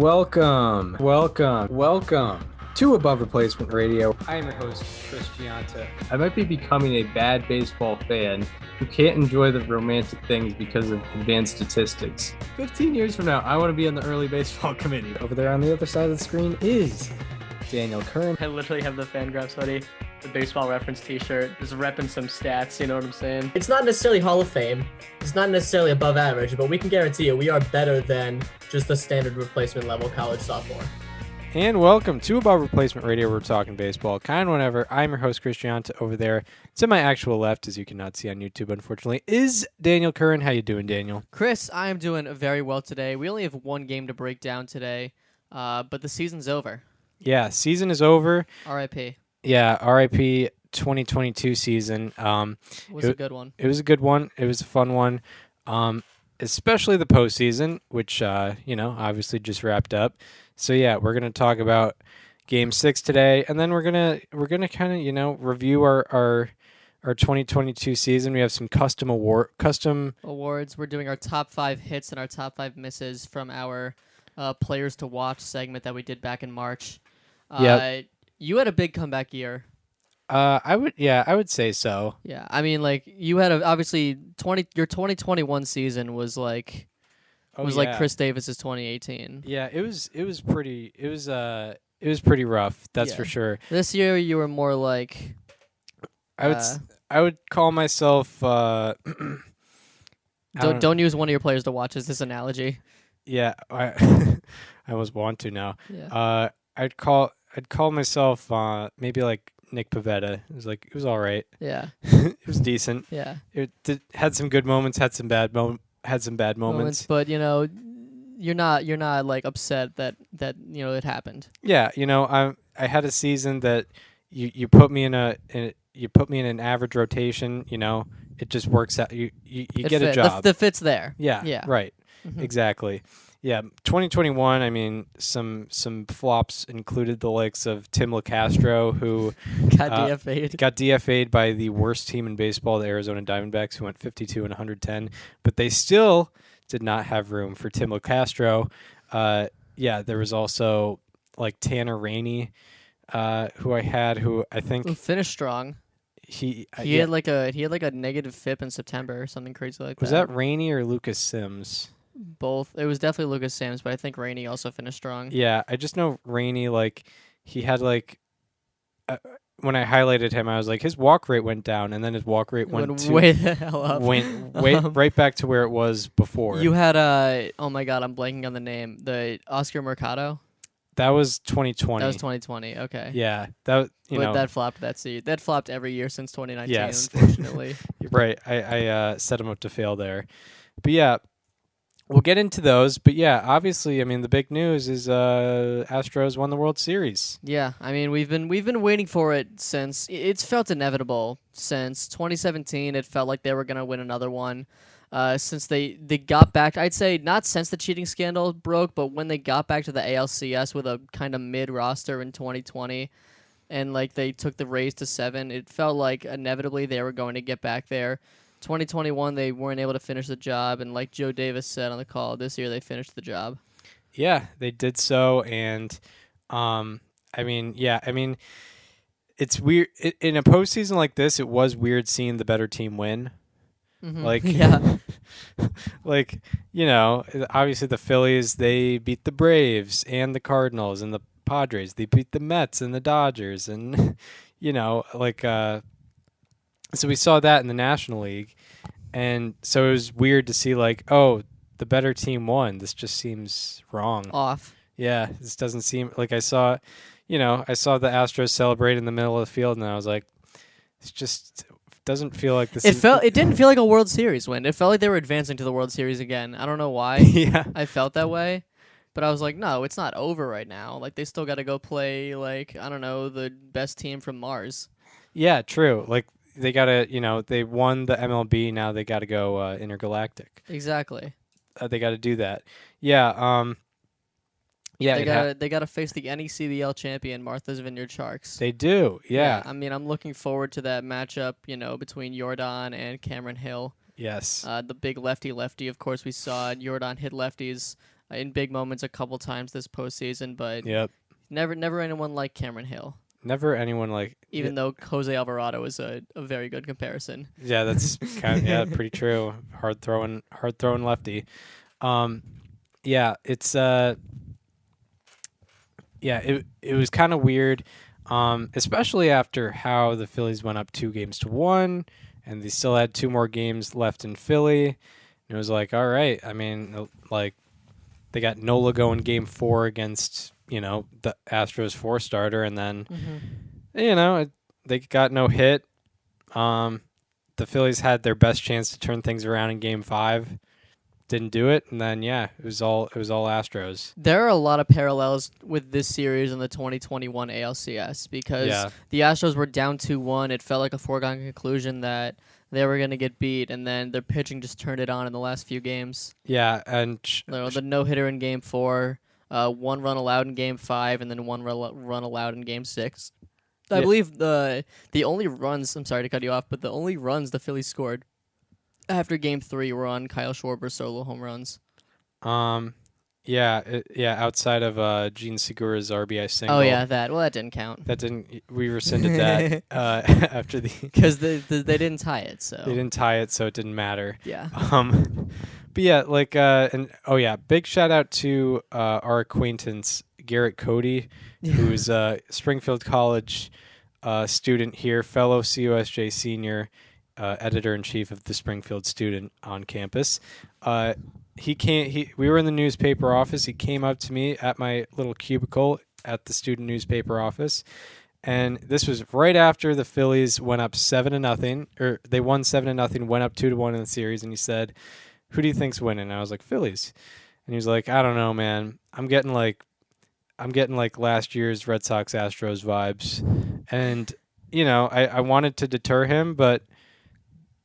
Welcome to Above Replacement Radio. I am your host, Chris Gianta. I might be becoming a bad baseball fan who can't enjoy the romantic things because of advanced statistics. 15 years from now, I want to be on the early baseball committee. Over there on the other side of the screen is Daniel Curran. I literally have the Fangraphs hoodie, the baseball reference t-shirt, just repping some stats, you know what I'm saying? It's not necessarily Hall of Fame. It's not necessarily above average, but we can guarantee you we are better than just the standard replacement level college sophomore. And welcome to Above Replacement Radio. We're talking baseball, kind of whenever. I'm your host, Chris Gianta. Over there, to my actual left, as you cannot see on YouTube, unfortunately, is Daniel Curran. How you doing, Daniel? Chris, I am doing very well today. We only have one game to break down today, but the season's over. Yeah, season is over. R.I.P. Yeah, R.I.P. 2022 season. It was a good one. It was a good one. It was a fun one. Especially the postseason, which obviously just wrapped up. So yeah, we're gonna talk about Game 6 today, and then we're gonna kind of review our 2022 season. We have some custom awards. We're doing our top 5 hits and our top 5 misses from our players to watch segment that we did back in March. Yeah, you had a big comeback year. I would say so. Yeah, I mean, like you had obviously your 2021 season was like. Like Chris Davis's 2018. Yeah, it was pretty rough, that's for sure. This year you were more like I would call myself don't use one of your players to watch as this analogy. Yeah, I almost want to now. Yeah. I'd call myself maybe like Nick Pivetta. It was all right. Yeah. It was decent. Yeah. Had some good moments, had some bad moments. But you're not like upset that it happened. Yeah, I had a season that you put me in an average rotation. It just works out. You get a job. The fit's there. Yeah. Right. Mm-hmm. Exactly. Yeah. 2021. I mean, some flops included the likes of Tim LaCastro, who got DFA'd. Got DFA'd by the worst team in baseball, the Arizona Diamondbacks, who went 52 and 110. But they still did not have room for Tim LaCastro. There was also like Tanner Rainey, who I think finished strong. He had like a negative FIP in September or something crazy like that. Was that Rainey or Lucas Sims? Both. It was definitely Lucas Sims, but I think Rainey also finished strong. Yeah, I just know Rainey, he had when I highlighted him, I was like, his walk rate went down, and then his walk rate went way the hell up. Went right back to where it was before. You had oh my god, I'm blanking on the name. The Oscar Mercado. That was 2020. That was 2020. Okay. Yeah, that flopped that seed. That flopped every year since 2019. Yes. Unfortunately. Right. I set him up to fail there, but yeah. We'll get into those, but yeah, obviously, I mean, the big news is Astros won the World Series. Yeah, I mean, we've been waiting for it since it's felt inevitable since 2017. It felt like they were gonna win another one. Since they got back, I'd say not since the cheating scandal broke, but when they got back to the ALCS with a kind of mid roster in 2020, and like they took the Rays to 7, it felt like inevitably they were going to get back there. 2021, they weren't able to finish the job, and like Joe Davis said on the call, this year they finished the job. Yeah, they did so, and it's weird in a postseason like this. It was weird seeing the better team win. Mm-hmm. Yeah, obviously the Phillies, they beat the Braves and the Cardinals, and the Padres, they beat the Mets and the Dodgers, and so we saw that in the National League, and so it was weird to see the better team won. This just seems wrong. Off. Yeah, this doesn't seem like I saw the Astros celebrate in the middle of the field, and I was like, it just doesn't feel like this. It didn't feel like a World Series win. It felt like they were advancing to the World Series again. I don't know why. Yeah, I felt that way. But I was like, no, it's not over right now. Like, they still got to go play, the best team from Mars. Yeah, true. They gotta, they won the MLB. Now they gotta go intergalactic. Exactly. They gotta do that. Yeah. They gotta face the NECBL champion Martha's Vineyard Sharks. They do. Yeah. I mean, I'm looking forward to that matchup. Between Jordan and Cameron Hill. Yes. The big lefty. Of course, we saw Jordan hit lefties in big moments a couple times this postseason, but never anyone like Cameron Hale. Never anyone like. Even though Jose Alvarado is a very good comparison. Yeah, that's pretty true. Hard throwing lefty. Yeah, it's it was kind of weird, especially after how the Phillies went up 2-1, and they still had 2 more games left in Philly. And it was like, all right, I mean, like they got Nola going Game 4 against the Astros 4-starter, and then they got no hit. The Phillies had their best chance to turn things around in Game 5. Didn't do it, and then it was all Astros. There are a lot of parallels with this series and the 2021 ALCS because the Astros were down 2-1. It felt like a foregone conclusion that they were going to get beat, and then their pitching just turned it on in the last few games. Yeah, and the no-hitter in Game 4, 1 run allowed in Game 5, and then 1 run allowed in Game 6. I believe the only runs, I'm sorry to cut you off, but the only runs the Phillies scored after Game 3 were on Kyle Schwarber's solo home runs. Outside of Gene Segura's RBI single. Oh yeah, that didn't count. We rescinded that after because they didn't tie it, so they didn't tie it, so it didn't matter. Yeah. But yeah, big shout out to our acquaintance Garrett Cody, who's a Springfield College student here, fellow COSJ senior. Editor-in-chief of the Springfield Student on campus. We were in the newspaper office. He came up to me at my little cubicle at the student newspaper office, and this was right after the Phillies went up 7-0, or they won 7-0, went up 2-1 in the series, and he said, "Who do you think's winning?" And I was like, "Phillies." And he was like, "I don't know, man. I'm getting like last year's Red Sox Astros vibes," and I wanted to deter him, but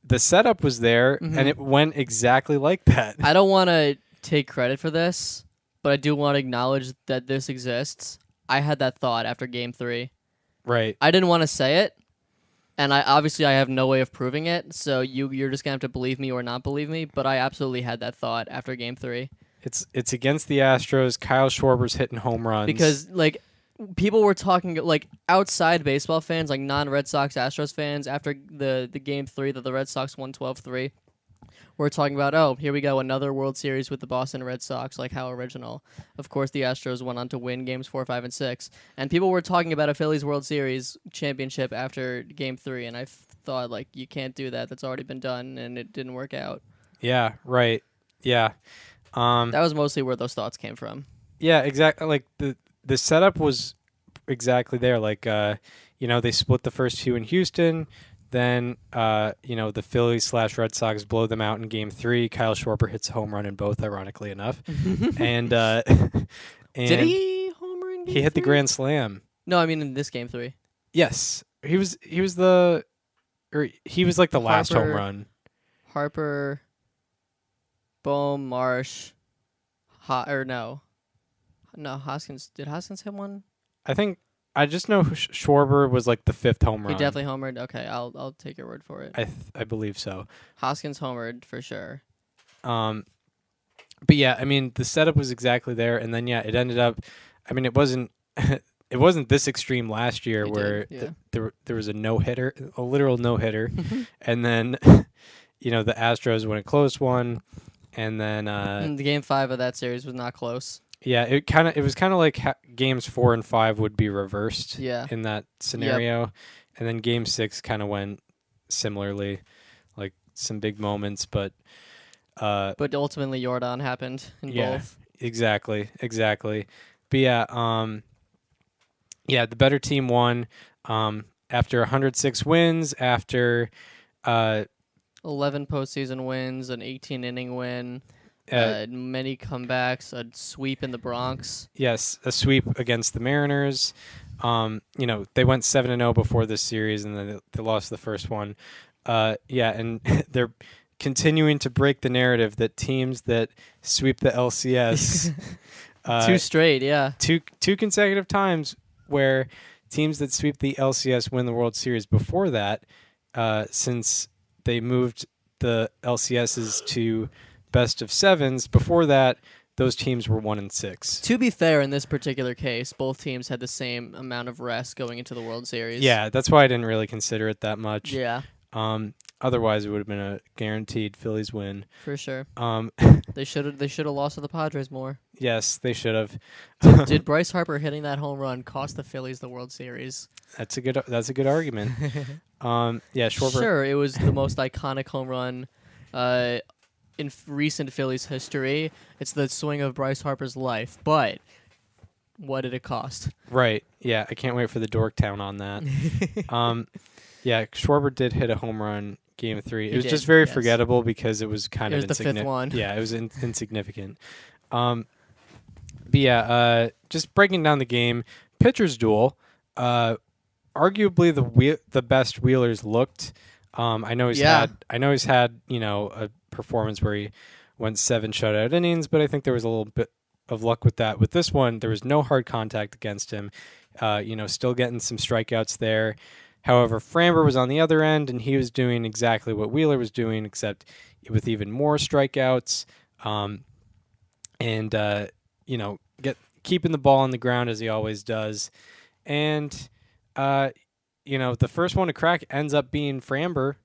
the setup was there, and it went exactly like that. I don't want to take credit for this, but I do want to acknowledge that this exists. I had that thought after Game 3. Right. I didn't want to say it, and I have no way of proving it, so you're just going to have to believe me or not believe me, but I absolutely had that thought after Game 3. It's against the Astros. Kyle Schwarber's hitting home runs. Because, people were talking outside baseball fans, like non-Red Sox Astros fans, after the Game 3 that the Red Sox won 12-3. We're talking about, oh, here we go, another World Series with the Boston Red Sox, like how original. Of course, the Astros went on to win Games 4, 5, and 6. And people were talking about a Phillies World Series championship after Game 3, and I thought, you can't do that. That's already been done, and it didn't work out. Yeah, right. Yeah. That was mostly where those thoughts came from. Yeah, exactly. The setup was exactly there. They split the first 2 in Houston. Then, the Phillies/Red Sox blow them out in Game 3. Kyle Schwarber hits a home run in both, ironically enough. and did he homer in Game 3? He hit the grand slam. No, I mean in this Game 3. Yes, he was like the last home run. Harper, Bohm, Marsh, no, Hoskins. Did Hoskins hit one? I just know Schwarber was like the 5th home run. He definitely homered. Okay, I'll take your word for it. I believe so. Hoskins homered for sure. But yeah, I mean the setup was exactly there, and then it ended up. I mean it wasn't this extreme last year where there was a no-hitter, a literal no-hitter, and then the Astros win a close one, and then the Game 5 of that series was not close. Yeah, it was kind of like Games 4 and 5 would be reversed in that scenario, and then Game 6 kind of went similarly, like some big moments, but ultimately Jordan happened in both. Exactly. But the better team won after 106 wins, after 11 postseason wins, an 18-inning win. Many comebacks, a sweep in the Bronx. Yes, a sweep against the Mariners. They went 7-0 before this series, and then they lost the first one. And they're continuing to break the narrative that teams that sweep the LCS 2 straight, two consecutive times where teams that sweep the LCS win the World Series. Before that, since they moved the LCSs to best of 7s. Before that, those teams were 1-6. To be fair, in this particular case, both teams had the same amount of rest going into the World Series. Yeah, that's why I didn't really consider it that much. Yeah. Otherwise, it would have been a guaranteed Phillies win. For sure. They should have lost to the Padres more. Yes, they should have. Did Bryce Harper hitting that home run cost the Phillies the World Series? That's a good argument. Yeah, Schwarber. Sure, it was the most iconic home run in recent Phillies history. It's the swing of Bryce Harper's life, but what did it cost? Right. Yeah, I can't wait for the Dorktown on that. Yeah, Schwarber did hit a home run Game 3. It was just very forgettable because it was kind of the fifth one. Yeah, it was insignificant. But yeah, just breaking down the game, pitcher's duel. Arguably the best Wheeler's looked. I know he's had a performance where he went 7 shutout innings, but I think there was a little bit of luck with that. With this one, there was no hard contact against him. Still getting some strikeouts there. However, Framber was on the other end, and he was doing exactly what Wheeler was doing, except with even more strikeouts. Keeping the ball on the ground as he always does. And, the first one to crack ends up being Framber.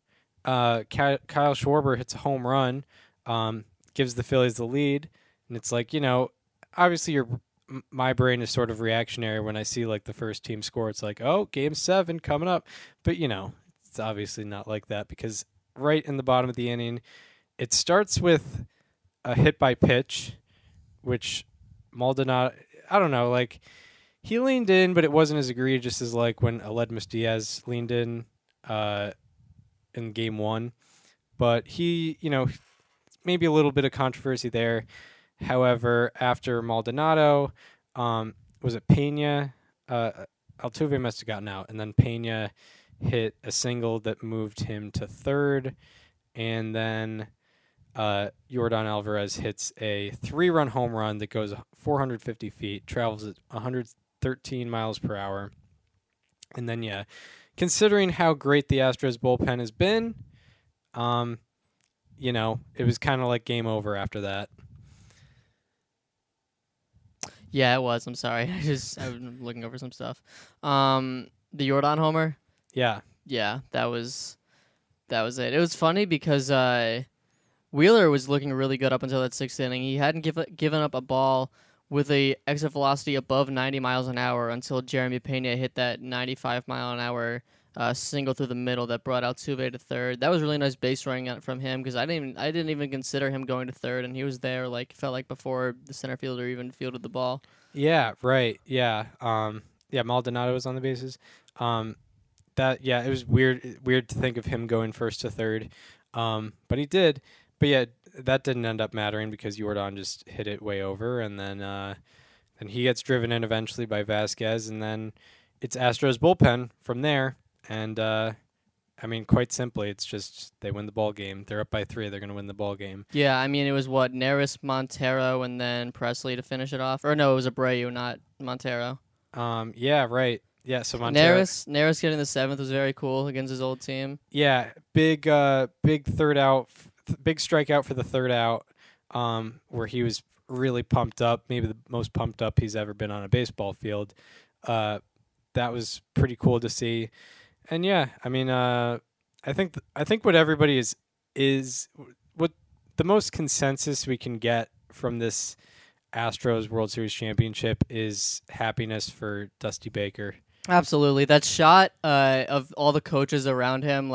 Kyle Schwarber hits a home run, gives the Phillies the lead. And it's like, obviously my brain is sort of reactionary when I see like the first team score. It's like, oh, Game 7 coming up. But, it's obviously not like that because right in the bottom of the inning, it starts with a hit by pitch, which Maldonado, I don't know, like he leaned in, but it wasn't as egregious as like when Aledmus Diaz leaned in Game 1. But he, maybe a little bit of controversy there. However, after Maldonado, was it Pena? Altuve must have gotten out, and then Pena hit a single that moved him to third, and then Yordan Alvarez hits a 3-run home run that goes 450 feet, travels at 113 miles per hour. And then, considering how great the Astros bullpen has been, it was kind of like game over after that. Yeah, it was. I'm sorry. I'm looking over some stuff. The Yordan homer? Yeah. Yeah, that was it. It was funny because Wheeler was looking really good up until that 6th inning. He hadn't given up a ball with a exit velocity above 90 miles an hour until Jeremy Pena hit that 95 mile an hour single through the middle that brought Altuve to third. That was really nice base running from him because I didn't even consider him going to third, and he was there felt like before the center fielder even fielded the ball. Yeah, right. Yeah. Maldonado was on the bases. It was weird to think of him going first to third. But he did. But yeah, that didn't end up mattering because Yordan just hit it way over, and then he gets driven in eventually by Vasquez, and then it's Astros bullpen from there. And quite simply, it's just they win the ball game. They're up by 3. They're going to win the ball game. Yeah, it was what, Neris, Montero, and then Presley to finish it off. Or no, it was Abreu, not Montero. Yeah, right. Yeah, so Montero. Neris getting the 7th was very cool against his old team. Yeah, big third out, big strikeout for the third out, where he was really pumped up, maybe the most pumped up he's ever been on a baseball field. That was pretty cool to see. And yeah, I think what everybody is what the most consensus we can get from this Astros World Series championship is happiness for Dusty Baker. Absolutely. That shot of all the coaches around him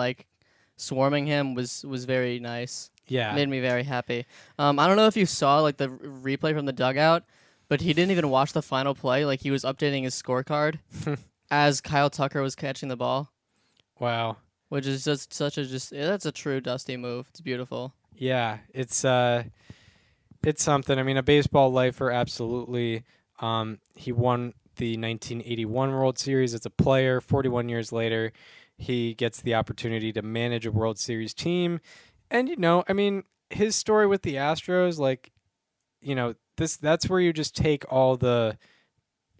swarming him was very nice. Yeah. Made me very happy. I don't know if you saw the replay from the dugout, but he didn't even watch the final play. He was updating his scorecard as Kyle Tucker was catching the ball. Wow. Which is just that's a true Dusty move. It's beautiful. Yeah, it's something. A baseball lifer, absolutely. He won the 1981 World Series as a player. 41 years later, he gets the opportunity to manage a World Series team. And, his story with the Astros, that's where you just take all the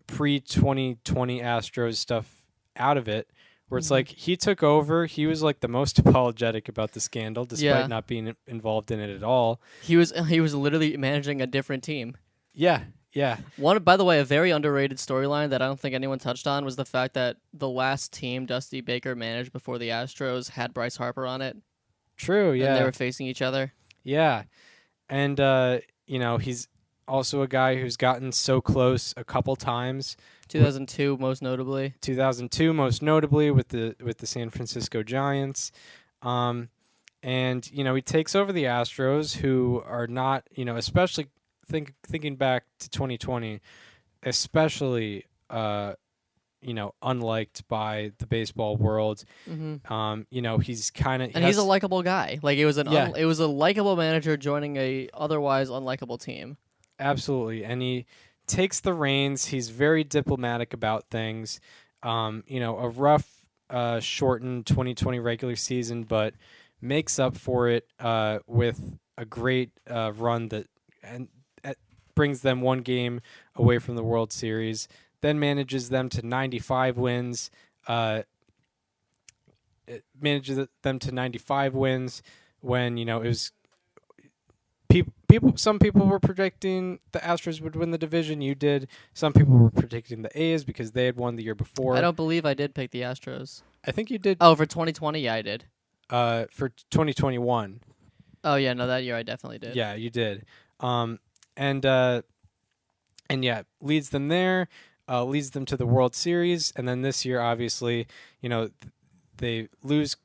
pre-2020 Astros stuff out of it. Where it's he took over. He was the most apologetic about the scandal, despite not being involved in it at all. He was literally managing a different team. Yeah, yeah. One, by the way, a very underrated storyline that I don't think anyone touched on was the fact that the last team Dusty Baker managed before the Astros had Bryce Harper on it. True, yeah. And they were facing each other. Yeah. And, he's also a guy who's gotten so close a couple times. 2002, most notably. 2002, most notably with the San Francisco Giants. And, he takes over the Astros, who are not, especially thinking back to 2020, especially, unliked by the baseball world. Mm-hmm. He's kind of... he's a likable guy. Like, it was Yeah. it was a likable manager joining a otherwise unlikable team. Absolutely. And he takes the reins. He's very diplomatic about things. A rough, shortened 2020 regular season, but makes up for it with a great run that brings them one game away from the World Series, then manages them to 95 wins. It manages them to 95 wins when, it was some people were predicting the Astros would win the division. You did. Some people were predicting the A's because they had won the year before. I don't believe I did pick the Astros. I think you did. Oh, for 2020, yeah, I did. For 2021. Oh, yeah, no, that year I definitely did. Yeah, you did. And yeah, leads them there, leads them to the World Series, and then this year, obviously, they lose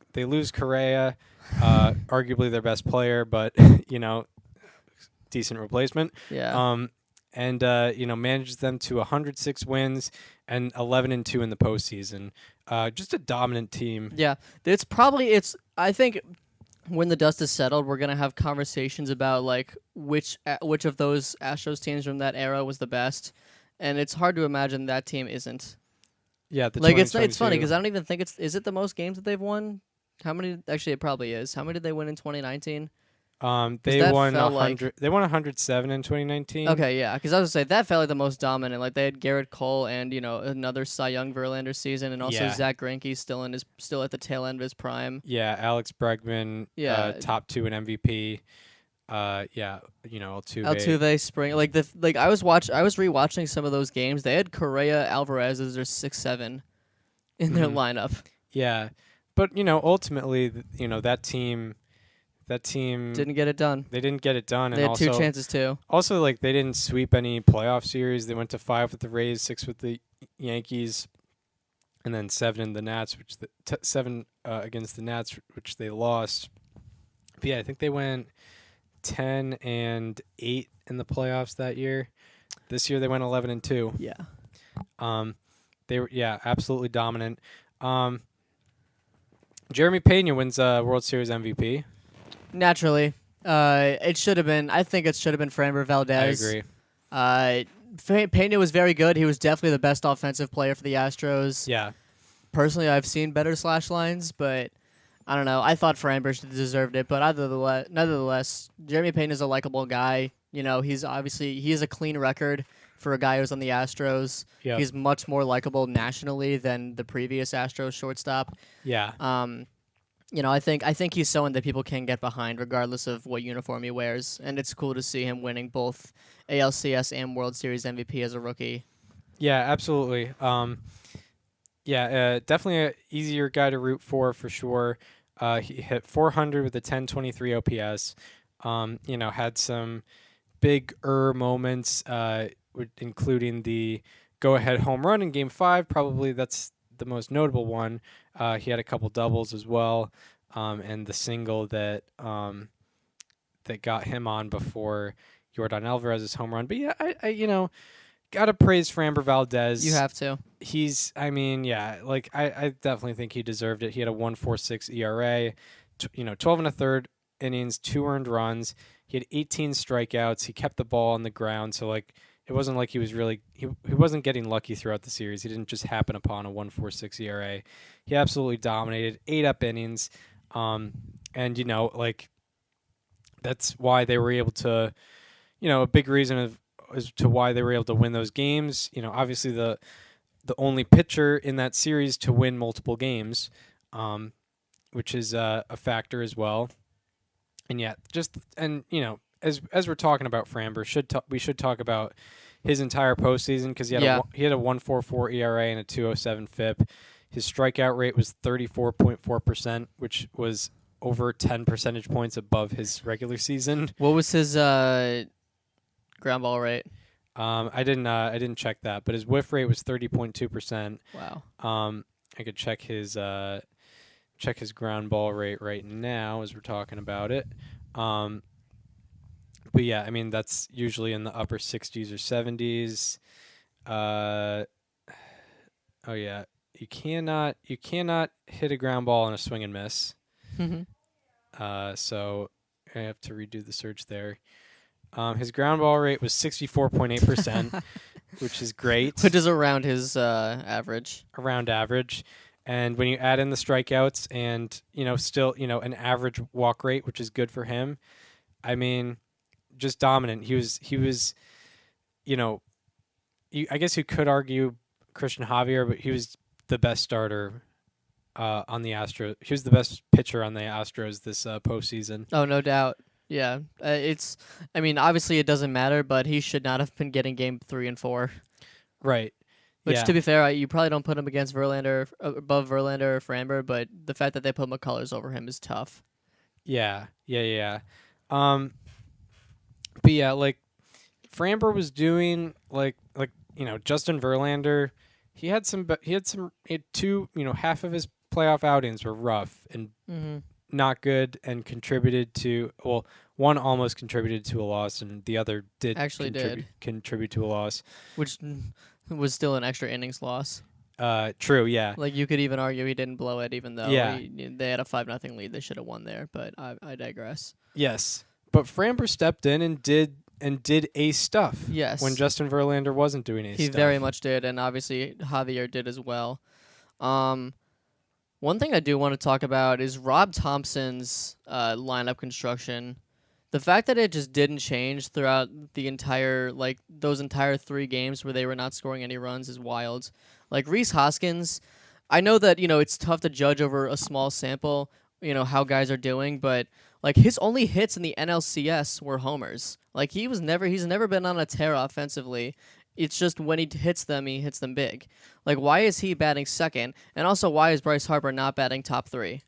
Correa, arguably their best player, but decent replacement. Yeah. Manages them to 106 wins and 11-2 in the postseason. Just a dominant team. Yeah, I think when the dust is settled, we're gonna have conversations about like which of those Astros teams from that era was the best, and it's hard to imagine that team isn't. Yeah, it's funny because I don't even think is it the most games that they've won? How many? Actually, it probably is. How many did they win in 2019? They won 100. They won 107 in 2019. Okay, yeah, because I was gonna say that felt like the most dominant. Like they had Garrett Cole and another Cy Young Verlander season, and also Zach Greinke still at the tail end of his prime. Yeah, Alex Bregman. Yeah, top 2 in MVP. Altuve, Spring. I was rewatching some of those games. They had Correa, Alvarez as their 6-7 in their lineup. Yeah, but ultimately, that team didn't get it done. They didn't get it done. They had 2 chances too. Also, they didn't sweep any playoff series. They went to 5 with the Rays, 6 with the Yankees, and then 7 in the Nats, 7 against the Nats, which they lost. But yeah, I think they went 10-8 in the playoffs that year. This year they went 11-2. Yeah. They were absolutely dominant. Jeremy Pena wins World Series MVP. Naturally. It should have been. I think it should have been Framber Valdez. I agree. Pena was very good. He was definitely the best offensive player for the Astros. Yeah. Personally, I've seen better slash lines, but I don't know. I thought Framber deserved it, but nonetheless, Jeremy Pena is a likable guy. He has a clean record for a guy who's on the Astros. Yep. He's much more likable nationally than the previous Astros shortstop. Yeah. I think he's someone that people can get behind regardless of what uniform he wears, and it's cool to see him winning both ALCS and World Series MVP as a rookie. Yeah, absolutely. Definitely an easier guy to root for sure. He hit 400 with a 1023 OPS. Had some big moments, including the go-ahead home run in Game 5. Probably that's the most notable one. He had a couple doubles as well, and the single that got him on before Yordan Alvarez's home run. But yeah, I gotta praise Framber Valdez. You have to. I definitely think he deserved it. He had a 1.46 ERA, 12 and a third innings, 2 earned runs. He had 18 strikeouts. He kept the ball on the ground, so it wasn't like he was really he wasn't getting lucky throughout the series. He didn't just happen upon a 1.46 ERA. He absolutely dominated, 8 up innings, that's why they were able to, a big reason as to why they were able to win those games. Obviously the only pitcher in that series to win multiple games, which is a factor as well. And as we're talking about Framber, we should talk about his entire postseason because he had a 1.44 ERA and a 2.07 FIP. His strikeout rate was 34.4%, which was over 10 percentage points above his regular season. What was his ground ball rate? I didn't check that, but his whiff rate was 30.2%. Wow. I could check his ground ball rate right now as we're talking about it. But yeah, I mean that's usually in the upper 60s or 70s. Oh yeah, you cannot hit a ground ball on a swing and miss. So I have to redo the search there. His ground ball rate was 64.8%, which is great. Which is around his average. Around average. And when you add in the strikeouts and, still, an average walk rate, which is good for him, I mean, just dominant. He was, I guess you could argue Christian Javier, but he was the best starter on the Astros. He was the best pitcher on the Astros this postseason. Oh, no doubt. Yeah. Obviously it doesn't matter, but he should not have been getting game 3 and 4. Right. Which, to be fair, you probably don't put him above Verlander or Framber, but the fact that they put McCullers over him is tough. Yeah. But yeah, like Framber was doing Justin Verlander. He had two, half of his playoff outings were rough and not good and contributed to, one almost contributed to a loss and the other did contribute to a loss. Which was still an extra innings loss. True, yeah. Like you could even argue he didn't blow it even though they had a 5-0 lead. They should have won there, but I digress. Yes. But Framber stepped in and did ace stuff. Yes. When Justin Verlander wasn't doing ace stuff. He very much did, and obviously Javier did as well. One thing I do want to talk about is Rob Thompson's lineup construction. The fact that it just didn't change throughout the those entire 3 games where they were not scoring any runs is wild. Like Rhys Hoskins, I know that, it's tough to judge over a small sample, how guys are doing, but like his only hits in the NLCS were homers. Like he's never been on a tear offensively. It's just when he hits them big. Like why is he batting second? And also why is Bryce Harper not batting top 3?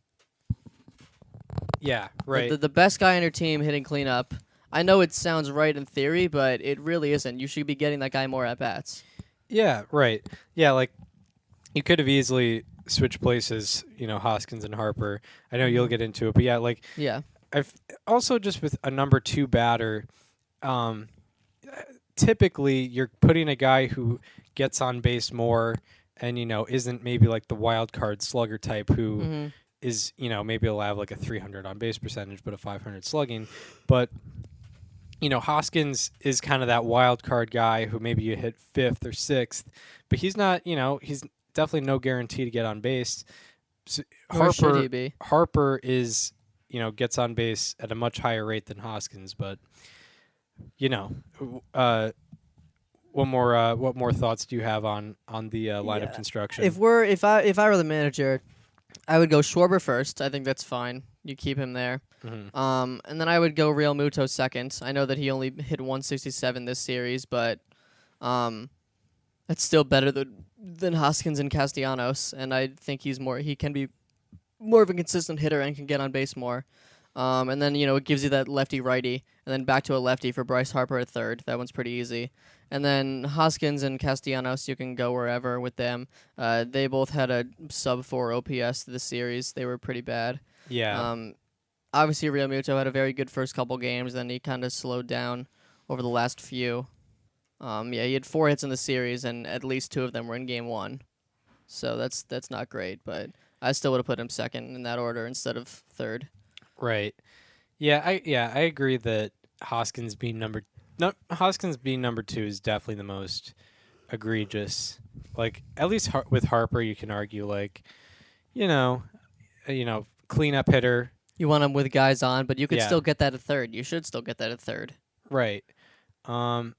Yeah, right. The best guy on your team hitting cleanup. I know it sounds right in theory, but it really isn't. You should be getting that guy more at-bats. Yeah, right. Yeah, like you could have easily switched places, Hoskins and Harper. I know you'll get into it, but yeah, I've also just with a number 2 batter, typically you're putting a guy who gets on base more and, isn't maybe like the wild card slugger type who is, maybe will have like a 300 on base percentage, but a 500 slugging. But, Hoskins is kind of that wild card guy who maybe you hit 5th or 6th, but he's not, he's definitely no guarantee to get on base. So Should he be? Harper is, gets on base at a much higher rate than Hoskins, but, what more thoughts do you have on the lineup construction? If I were the manager, I would go Schwarber first. I think that's fine. You keep him there. And then I would go Real Muto second. I know that he only hit 167 this series, but that's still better than Hoskins and Castellanos. And I think he can be more of a consistent hitter and can get on base more. And then, it gives you that lefty-righty, and then back to a lefty for Bryce Harper at third. That one's pretty easy. And then Hoskins and Castellanos, you can go wherever with them. They both had a sub-4 OPS this series. They were pretty bad. Yeah. Obviously, Real Muto had a very good first couple games, then he kind of slowed down over the last few. He had 4 hits in the series, and at least 2 of them were in Game 1. So that's not great, but I still would have put him second in that order instead of third. Right. Yeah, I agree that Hoskins being number 2 is definitely the most egregious. Like at least with Harper, you can argue cleanup hitter. You want him with guys on, but you could still get that at third. You should still get that at third. Right. I'm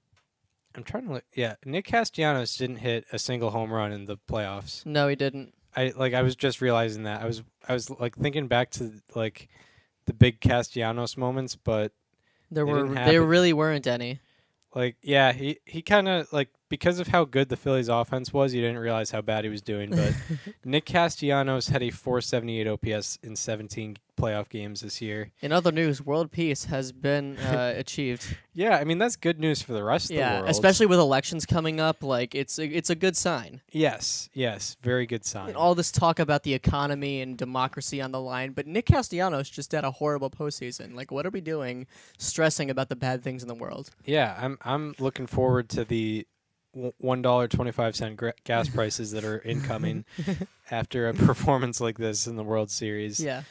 trying to look. Yeah, Nick Castellanos didn't hit a single home run in the playoffs. No, he didn't. I was just realizing that. I was thinking back to the big Castellanos moments, but There didn't were happen. there really weren't any. Like, yeah, he kind of, like, because of how good the Phillies offense was, you didn't realize how bad he was doing. But Nick Castellanos had a 478 OPS in 17 playoff games this year. In other news, world peace has been achieved. Yeah, I mean, that's good news for the rest of the world. Especially with elections coming up, like it's a good sign. Yes, very good sign. And all this talk about the economy and democracy on the line, but Nick Castellanos just had a horrible postseason. Like, what are we doing stressing about the bad things in the world? Yeah, I'm looking forward to the $1.25 gas prices that are incoming after a performance like this in the World Series. Yeah.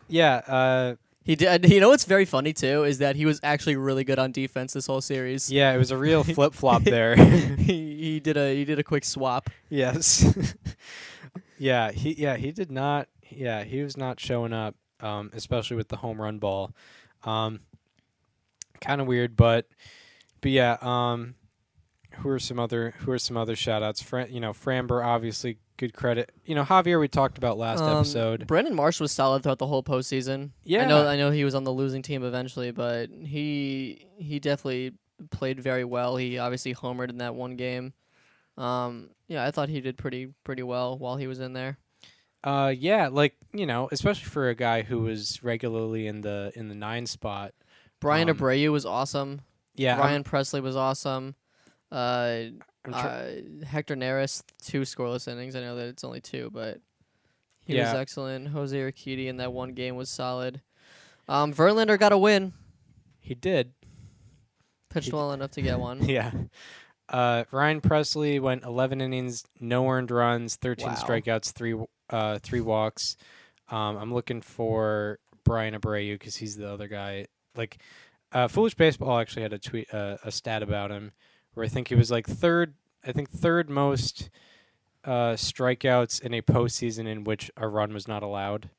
He did. You know what's very funny too is that he was actually really good on defense this whole series. Yeah, it was a real flip flop there. he did a quick swap. Yes. He did not. Yeah, he was not showing up, especially with the home run ball. Kind of weird, but yeah. Who are some other shout outs? Framber, obviously good credit. Javier we talked about last episode. Brandon Marsh was solid throughout the whole postseason. Yeah. I know he was on the losing team eventually, but he definitely played very well. He obviously homered in that one game. I thought he did pretty well while he was in there. Especially for a guy who was regularly in the 9 spot. Brian Abreu was awesome. Yeah. Ryan Presley was awesome. Hector Neris, 2 scoreless innings. I know that it's only 2, but he was excellent. Jose Urquidy in that one game was solid. Verlander got a win. He did. Pitched well enough to get one. Yeah. Ryan Presley went 11 innings, no earned runs, 13 strikeouts, 3 walks. I'm looking for Brian Abreu because he's the other guy. Like, Foolish Baseball actually had a stat about him where I think he was like third most strikeouts in a postseason in which a run was not allowed.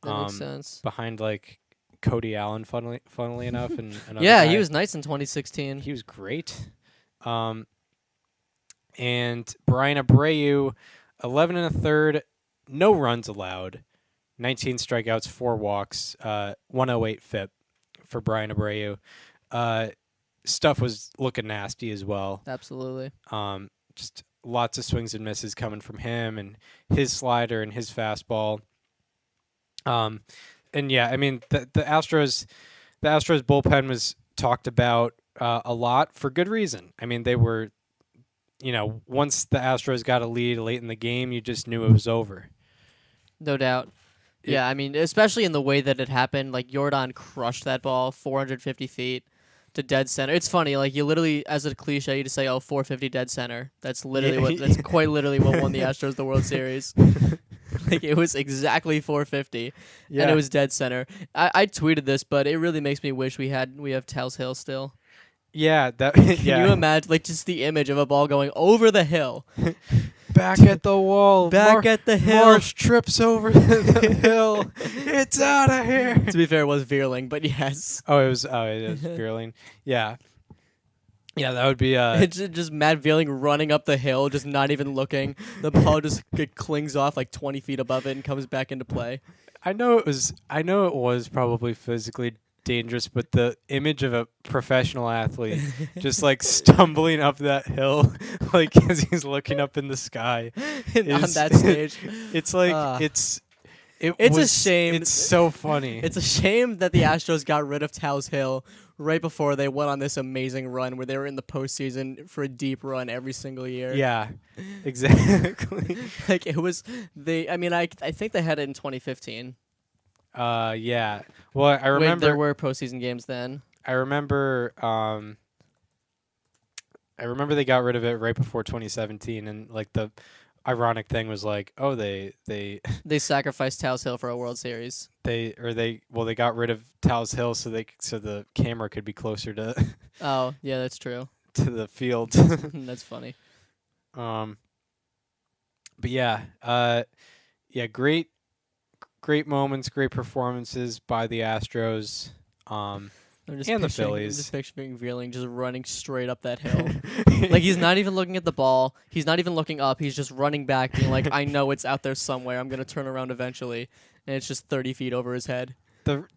That makes sense. Behind like Cody Allen, funnily enough, and another yeah, guy. He was nice in 2016. He was great. And Brian Abreu, 11 1/3, no runs allowed, 19 strikeouts, 4 walks, 108 FIP for Brian Abreu. Stuff was looking nasty as well. Absolutely. Just lots of swings and misses coming from him and his slider and his fastball. And yeah, I mean the Astros bullpen was talked about a lot for good reason. I mean, they were, once the Astros got a lead late in the game, you just knew it was over. No doubt. Yeah, I mean, especially in the way that it happened, like Yordan crushed that ball 450 feet to dead center. It's funny, like you literally, as a cliche, you just say, 450 dead center. That's literally that's quite literally what won the Astros the World Series. Like it was exactly 450, and it was dead center. I tweeted this, but it really makes me wish we have Towles Hill still. Yeah, Can you imagine, like, just the image of a ball going over the hill? Back at the wall. At the hill. Marsh trips over the hill. It's out of here. To be fair, it was Veerling, but yes. It was Veerling. Yeah. Yeah, that would be It's just Matt Veerling running up the hill, just not even looking. The ball just clings off like 20 feet above it and comes back into play. I know it was probably physically dangerous, but the image of a professional athlete just like stumbling up that hill, like as he's looking up in the sky on that stage, it's like it's a shame. It's so funny. It's a shame that the Astros got rid of Towles Hill right before they went on this amazing run where they were in the postseason for a deep run every single year. Yeah, exactly. Like it was I think they had it in 2015. Yeah. Well, I remember there were postseason games then. I remember they got rid of it right before 2017, and like the ironic thing was like, they sacrificed Towles Hill for a World Series. They got rid of Towles Hill so the camera could be closer to. Oh yeah, that's true. To the field. That's funny. But yeah, great moments, great performances by the Astros. And the Phillies. I'm just picturing Veerling just running straight up that hill. Like he's not even looking at the ball. He's not even looking up. He's just running back, being like, I know it's out there somewhere. I'm going to turn around eventually. And it's just 30 feet over his head.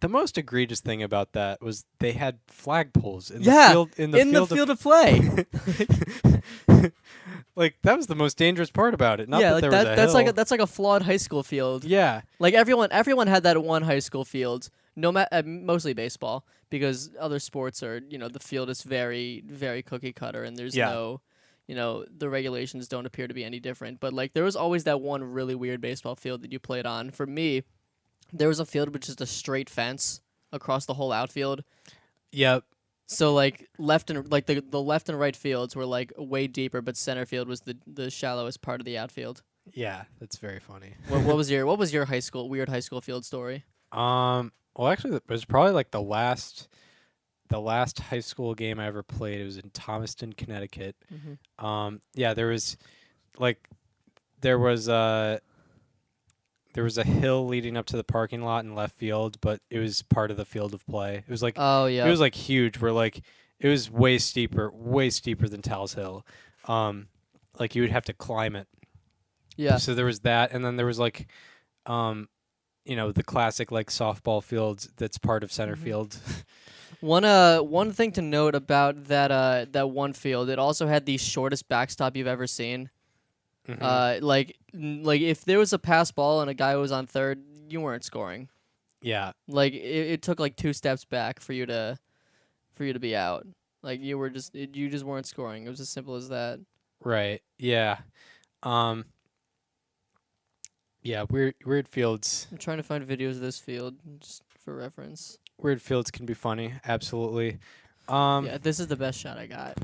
the most egregious thing about that was they had flagpoles in Yeah, the field in the field of play. Like that was the most dangerous part about it. Not Yeah, that like there was a that's hill. like a flawed high school field. Yeah, Like everyone had that one high school field. Mostly baseball, because other sports are, the field is very, very cookie cutter, and there's no, the regulations don't appear to be any different. But like there was always that one really weird baseball field that you played on. For me, there was a field with just a straight fence across the whole outfield. yep. So like the left and right fields were like way deeper, but center field was the shallowest part of the outfield. Yeah, that's very funny. What was your weird high school field story? Well, actually, it was probably like the last high school game I ever played. It was in Thomaston, Connecticut. Mm-hmm. Yeah, there was a hill leading up to the parking lot in left field, but it was part of the field of play. It was like it was like huge. Where like it was way steeper than Tal's Hill. Like you would have to climb it. Yeah. So there was that, and then there was like, the classic like softball fields that's part of center field. One thing to note about that one field, it also had the shortest backstop you've ever seen. Mm-hmm. Like if there was a pass ball and a guy was on third, you weren't scoring. Yeah. Like it took like 2 steps back for you to be out. Like you just weren't scoring. It was as simple as that. Right. Yeah. Yeah. Weird fields. I'm trying to find videos of this field just for reference. Weird fields can be funny. Absolutely. Yeah, this is the best shot I got.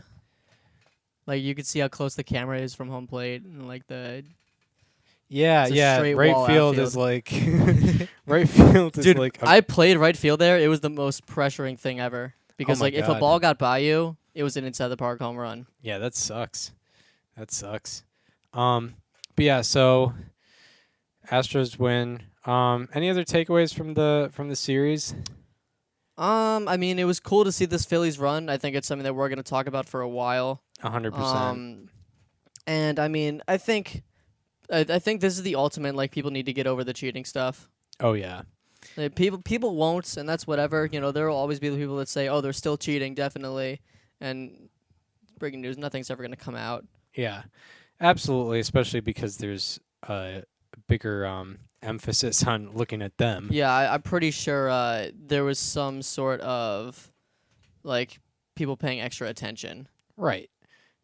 Like you could see how close the camera is from home plate, and like the Yeah, It's a yeah. straight Right wall field outfield. is like right field is Dude, like I played right field there. It was the most pressuring thing ever. Because my like if a God. ball got by you, it was an inside the park home run. yeah, that sucks. But yeah, so Astros win. Any other takeaways from the series? I mean, it was cool to see this Phillies run. I think it's something that we're going to talk about for a while. 100%. And I mean, I think this is the ultimate. Like, people need to get over the cheating stuff. Oh yeah. Like, people won't, and that's whatever. You know, there will always be the people that say, "Oh, they're still cheating, definitely." And breaking news: nothing's ever going to come out. Yeah. Absolutely, especially because there's a bigger emphasis on looking at them. Yeah, I'm pretty sure there was some sort of like people paying extra attention. Right.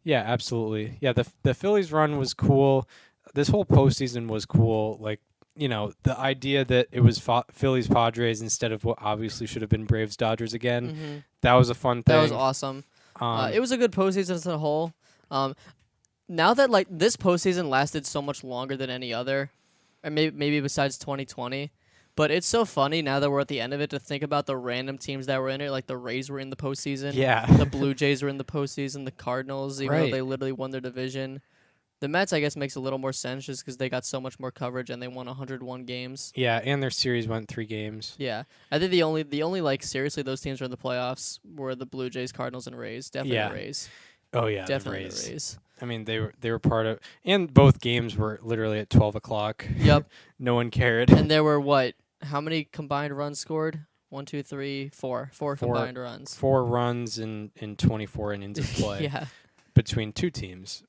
Yeah, absolutely. Yeah, the Phillies run was cool. This whole postseason was cool. Like, you know, the idea that it was Phillies Padres instead of what obviously should have been Braves Dodgers again. Mm-hmm. That was a fun thing. That was awesome. It was a good postseason as a whole. Now that like this postseason lasted so much longer than any other, or maybe besides 2020, but it's so funny now that we're at the end of it to think about the random teams that were in it. Like the Rays were in the postseason. Yeah. The Blue Jays were in the postseason. The Cardinals, even though Right. they literally won their division. The Mets, I guess, makes a little more sense just because they got so much more coverage and they won 101 games. Yeah, and their series went 3 games. Yeah, I think the only like seriously those teams were in the playoffs were the Blue Jays, Cardinals, and Rays. Definitely Yeah. the Rays. Oh yeah, Definitely the Rays. the Rays. I mean, they were part of, and both games were literally at 12 o'clock. Yep. No one cared. And there were what? How many combined runs scored? 1, 2, 3, 4. Four combined runs. 4 runs in 24 innings of play. Yeah. Between 2 teams.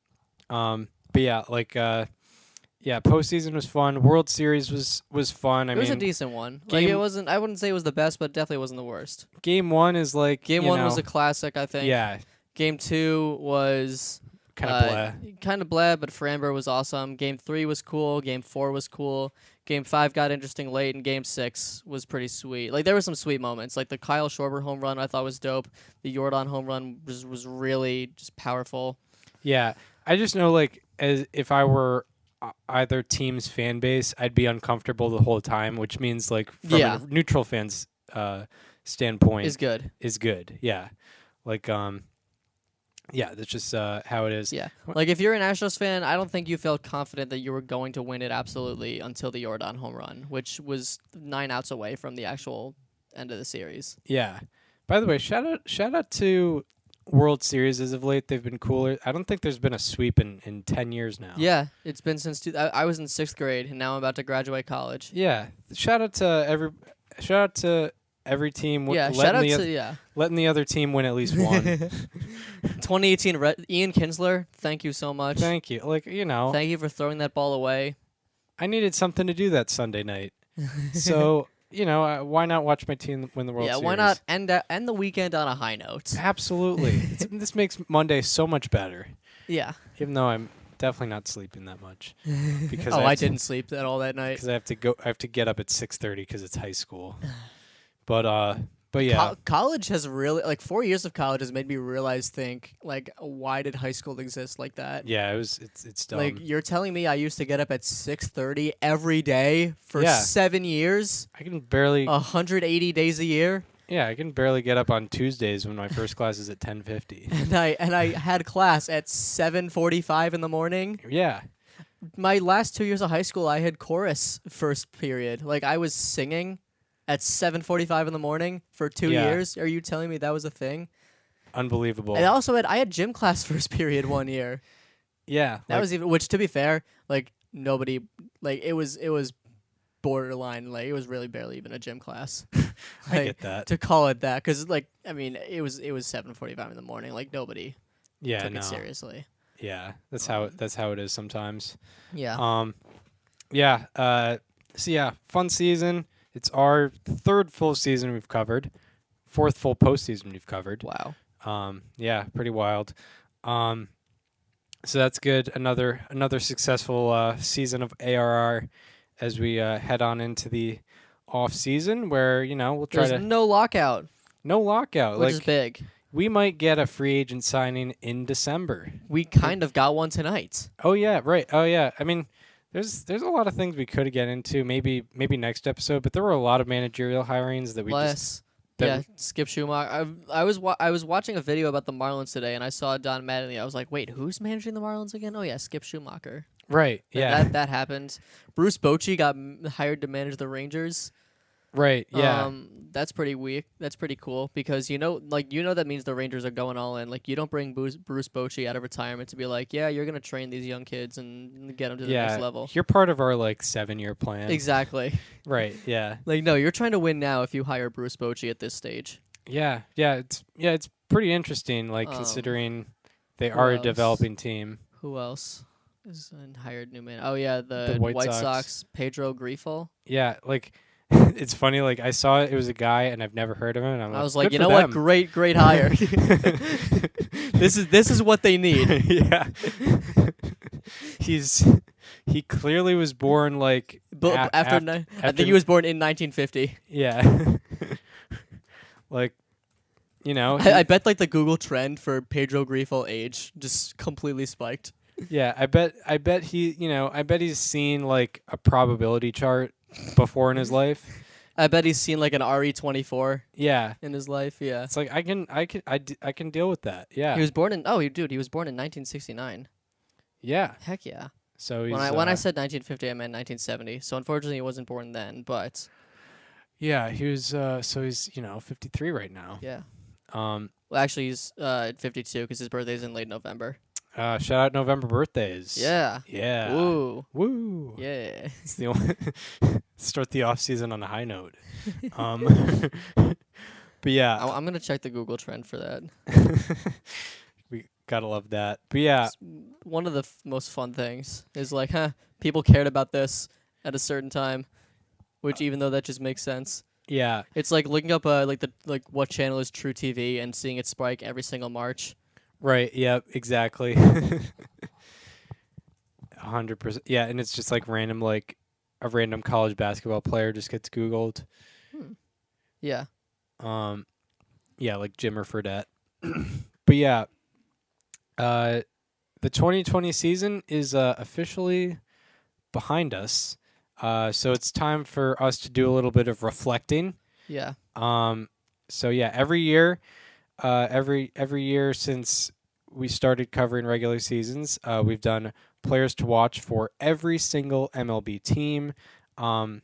But yeah, like postseason was fun. World Series was fun. It was a decent one. Like game- it wasn't. I wouldn't say it was the best, but it definitely wasn't the worst. Game 1 is like Game you 1 was know, a classic, I think. yeah, Game 2 was kind of blah. kind of blah, but Framber was awesome. Game 3 was cool. Game 4 was cool. Game 5 got interesting late, and Game 6 was pretty sweet. Like there were some sweet moments. Like the Kyle Schwarber home run, I thought was dope. The Jordan home run was really just powerful. Yeah, I just know like as if I were either team's fan base, I'd be uncomfortable the whole time, which means like from Yeah. a neutral fan's standpoint Is good. is good. Yeah, like yeah, that's just how it is. Yeah. Like if you're an Astros fan, I don't think you felt confident that you were going to win it absolutely until the Jordan home run, which was 9 outs away from the actual end of the series. Yeah. By the way, shout out to World Series as of late. They've been cooler. I don't think there's been a sweep in 10 years now. Yeah, it's been since I was in 6th grade, and now I'm about to graduate college. Yeah. Shout out to shout out to every team. Yeah, shout out to letting the other team win at least one. 2018 Ian Kinsler, thank you so much. Thank you. Like, Thank you for throwing that ball away. I needed something to do that Sunday night. So, why not watch my team win the World Series? Yeah, why not end the weekend on a high note? Absolutely. This makes Monday so much better. Yeah. Even though I'm definitely not sleeping that much. Because I didn't sleep at all that night. Because I have to get up at 6:30 because it's high school. But yeah, college has really 4 years of college has made me think why did high school exist like that? Yeah, it's dumb. Like you're telling me I used to get up at 6:30 every day for 7 years. I can barely 180 days a year. Yeah, I can barely get up on Tuesdays when my first class is at 10:50. And I had class at 7:45 in the morning. Yeah. My last 2 years of high school, I had chorus first period. Like I was singing at 7:45 in the morning for 2 years. Are you telling me that was a thing? Unbelievable. And also I had gym class first period 1 year. Yeah. That was even, which to be fair, nobody, it was borderline, it was really barely even a gym class. I get that. To call it that, because it was 7:45 in the morning. Nobody took it seriously. Yeah, that's how it is sometimes. Yeah. So yeah, fun season. It's our third full season we've covered, fourth full postseason we've covered. Wow. Yeah, pretty wild. So that's good. Another successful season of ARR as we head on into the off season, where we'll try There's no lockout. No lockout, which is big. We might get a free agent signing in December. We kind of got one tonight. Oh yeah, right. Oh yeah. I mean, there's a lot of things we could get into. Maybe next episode, but there were a lot of managerial hirings that we Skip Schumacher. I was watching a video about the Marlins today, and I saw Don Mattingly. I was like, wait, who's managing the Marlins again? Oh yeah, Skip Schumacher. Right. Yeah. That happened. Bruce Bochy got hired to manage the Rangers. Right. Yeah. That's pretty weak. That's pretty cool because that means the Rangers are going all in. You don't bring Bruce Bochy out of retirement to be you're gonna train these young kids and get them to the next level. You're part of our 7-year plan. Exactly. Right. Yeah. No, you're trying to win now if you hire Bruce Bochy at this stage. Yeah. Yeah. It's pretty interesting. Considering they are a developing team. Who else is hired new man? Oh yeah, the White Sox. Pedro Grifol. Yeah. It's funny, I saw it was a guy, and I've never heard of him, and I was like, you know what? Great hire. This is what they need. Yeah. He clearly was born, I think he was born in 1950. Yeah. I bet, the Google trend for Pedro Grifol age just completely spiked. Yeah, I bet he's seen, a probability chart before in his life. I bet he's seen an RE24. Yeah, in his life. Yeah, it's I can deal with that. Yeah, he was born in 1969. Yeah, heck yeah. So when I said 1950, I meant 1970. So unfortunately, he wasn't born then. But yeah, he was. So he's 53 right now. Yeah. Well, actually, he's 52 because his birthday's in late November. Shout out November birthdays. Yeah. Yeah. Woo. Woo. Yeah. It's the only start the off season on a high note. But yeah. I'm gonna check the Google trend for that. We gotta love that. But yeah. One of the most fun things is people cared about this at a certain time, which even though that just makes sense. Yeah. It's looking up what channel is True TV and seeing it spike every single March. Right. Yep. Exactly. 100%. Yeah, and it's just random, a random college basketball player just gets Googled. Yeah. Yeah, like Jimmer Fredette. But yeah, the 2020 season is officially behind us. So it's time for us to do a little bit of reflecting. Yeah. So yeah, every year since we started covering regular seasons, we've done players to watch for every single MLB team. And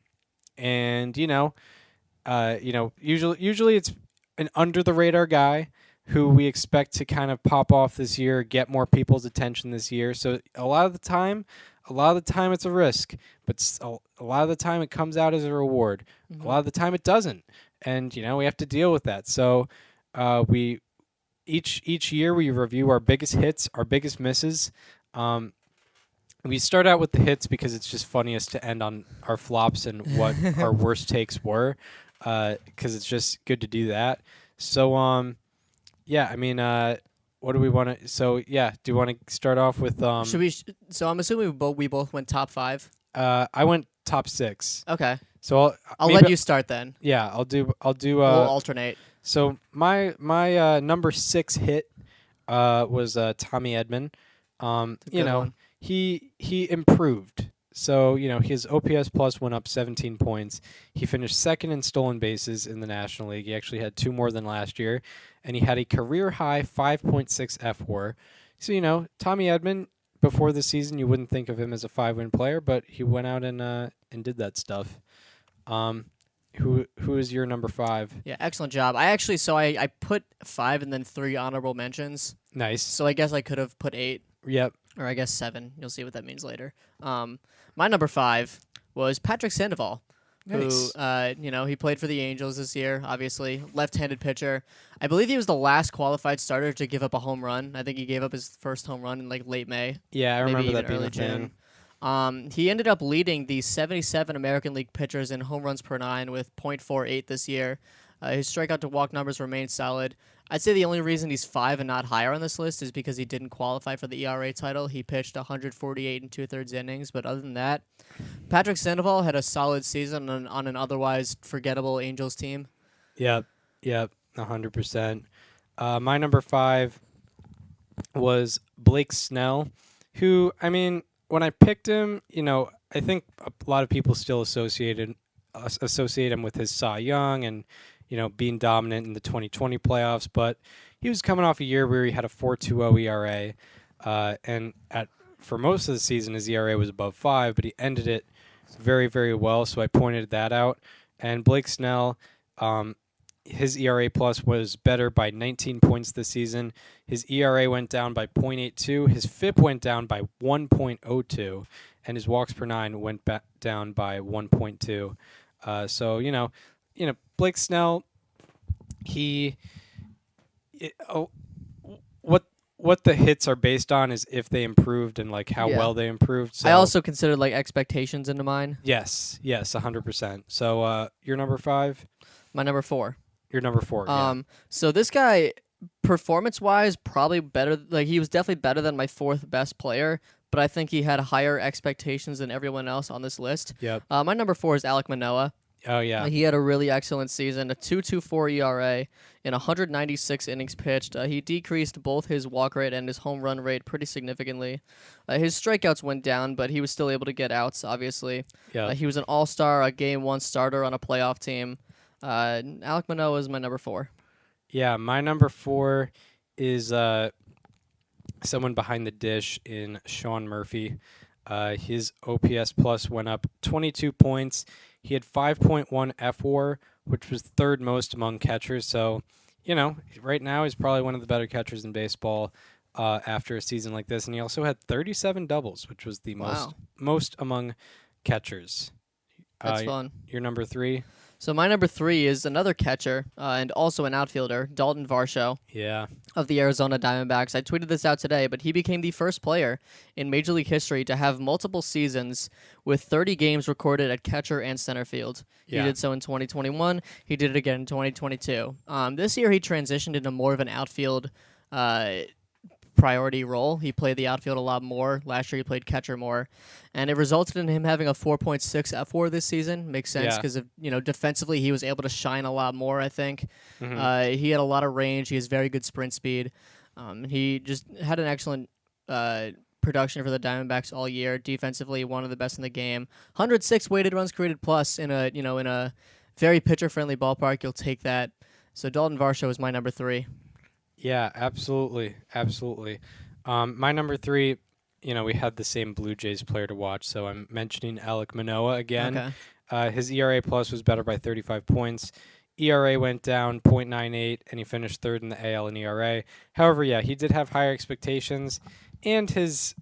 usually it's an under the radar guy who we expect to kind of pop off this year, get more people's attention this year. So a lot of the time, a lot of the time it's a risk, but a lot of the time it comes out as a reward. A lot of the time it doesn't, and we have to deal with that. So we each year we review our biggest hits, our biggest misses. We start out with the hits because it's just funniest to end on our flops and what our worst takes were, because it's just good to do that. So yeah, I mean, what do we want to? So yeah, do you want to start off with? Should we? So I'm assuming we both went top 5. I went top 6. Okay. So I'll let you start then. Yeah, I'll do. We'll alternate. So my number 6 hit was Tommy Edman. One. He improved. So, his OPS plus went up 17 points. He finished second in stolen bases in the National League. He actually had 2 more than last year. And he had a career-high 5.6 FWAR. So, Tommy Edman, before the season, you wouldn't think of him as a 5-win player, but he went out and did that stuff. Who is your number 5? Yeah, excellent job. I put 5 and then 3 honorable mentions. Nice. So I guess I could have put 8. Yep. Or I guess 7. You'll see what that means later. My number 5 was Patrick Sandoval. Nice. Who, he played for the Angels this year, obviously. Left-handed pitcher. I believe he was the last qualified starter to give up a home run. I think he gave up his first home run in late May. Yeah, I remember that being early a thing. June. He ended up leading the 77 American League pitchers in home runs per 9 with .48 this year. His strikeout to walk numbers remain solid. I'd say the only reason he's 5 and not higher on this list is because he didn't qualify for the ERA title. He pitched 148 and 2/3 innings, but other than that, Patrick Sandoval had a solid season on an otherwise forgettable Angels team. Yep, 100%. My number 5 was Blake Snell, who, I mean, when I picked him, I think a lot of people still associate him with his Cy Young and being dominant in the 2020 playoffs, but he was coming off a year where he had a 4.20 ERA, and for most of the season his ERA was above 5, but he ended it very, very well, so I pointed that out. And Blake Snell, his ERA plus was better by 19 points this season. His ERA went down by .82, his FIP went down by 1.02, and his walks per 9 went down by 1.2. So, Blake Snell, what the hits are based on is if they improved and how well they improved. So I also considered expectations into mine. Yes, 100%. So your number 5? My number 4. Your number 4. Yeah. So this guy, performance-wise, probably better. He was definitely better than my 4th best player, but I think he had higher expectations than everyone else on this list. Yep. My number 4 is Alek Manoah. Oh, yeah. He had a really excellent season, a 2.24 ERA in 196 innings pitched. He decreased both his walk rate and his home run rate pretty significantly. His strikeouts went down, but he was still able to get outs, obviously. Yeah. He was an all-star, a Game 1 starter on a playoff team. Alek Manoah is my number 4. Yeah, my number 4 is someone behind the dish in Sean Murphy. His OPS plus went up 22 points. He had 5.1 FWAR, which was 3rd most among catchers. So, right now he's probably one of the better catchers in baseball after a season like this. And he also had 37 doubles, which was the most among catchers. That's fun. Your number 3? So my number 3 is another catcher and also an outfielder, Dalton Varsho. Yeah. Of the Arizona Diamondbacks. I tweeted this out today, but he became the first player in Major League history to have multiple seasons with 30 games recorded at catcher and center field. Yeah. He did so in 2021. He did it again in 2022. This year he transitioned into more of an outfield priority role. He played the outfield a lot more. Last year he played catcher more, and it resulted in him having a 4.6 FWAR this season. Makes sense because of defensively he was able to shine a lot more. I think he had a lot of range. He has very good sprint speed. He just had an excellent production for the Diamondbacks all year. Defensively, one of the best in the game. 106 weighted runs created plus in a very pitcher friendly ballpark. You'll take that. So Dalton Varsho is my number 3. Yeah, absolutely. My number 3, we had the same Blue Jays player to watch, so I'm mentioning Alek Manoah again. Okay. His ERA plus was better by 35 points. ERA went down .98, and he finished 3rd in the AL in ERA. However, he did have higher expectations, and his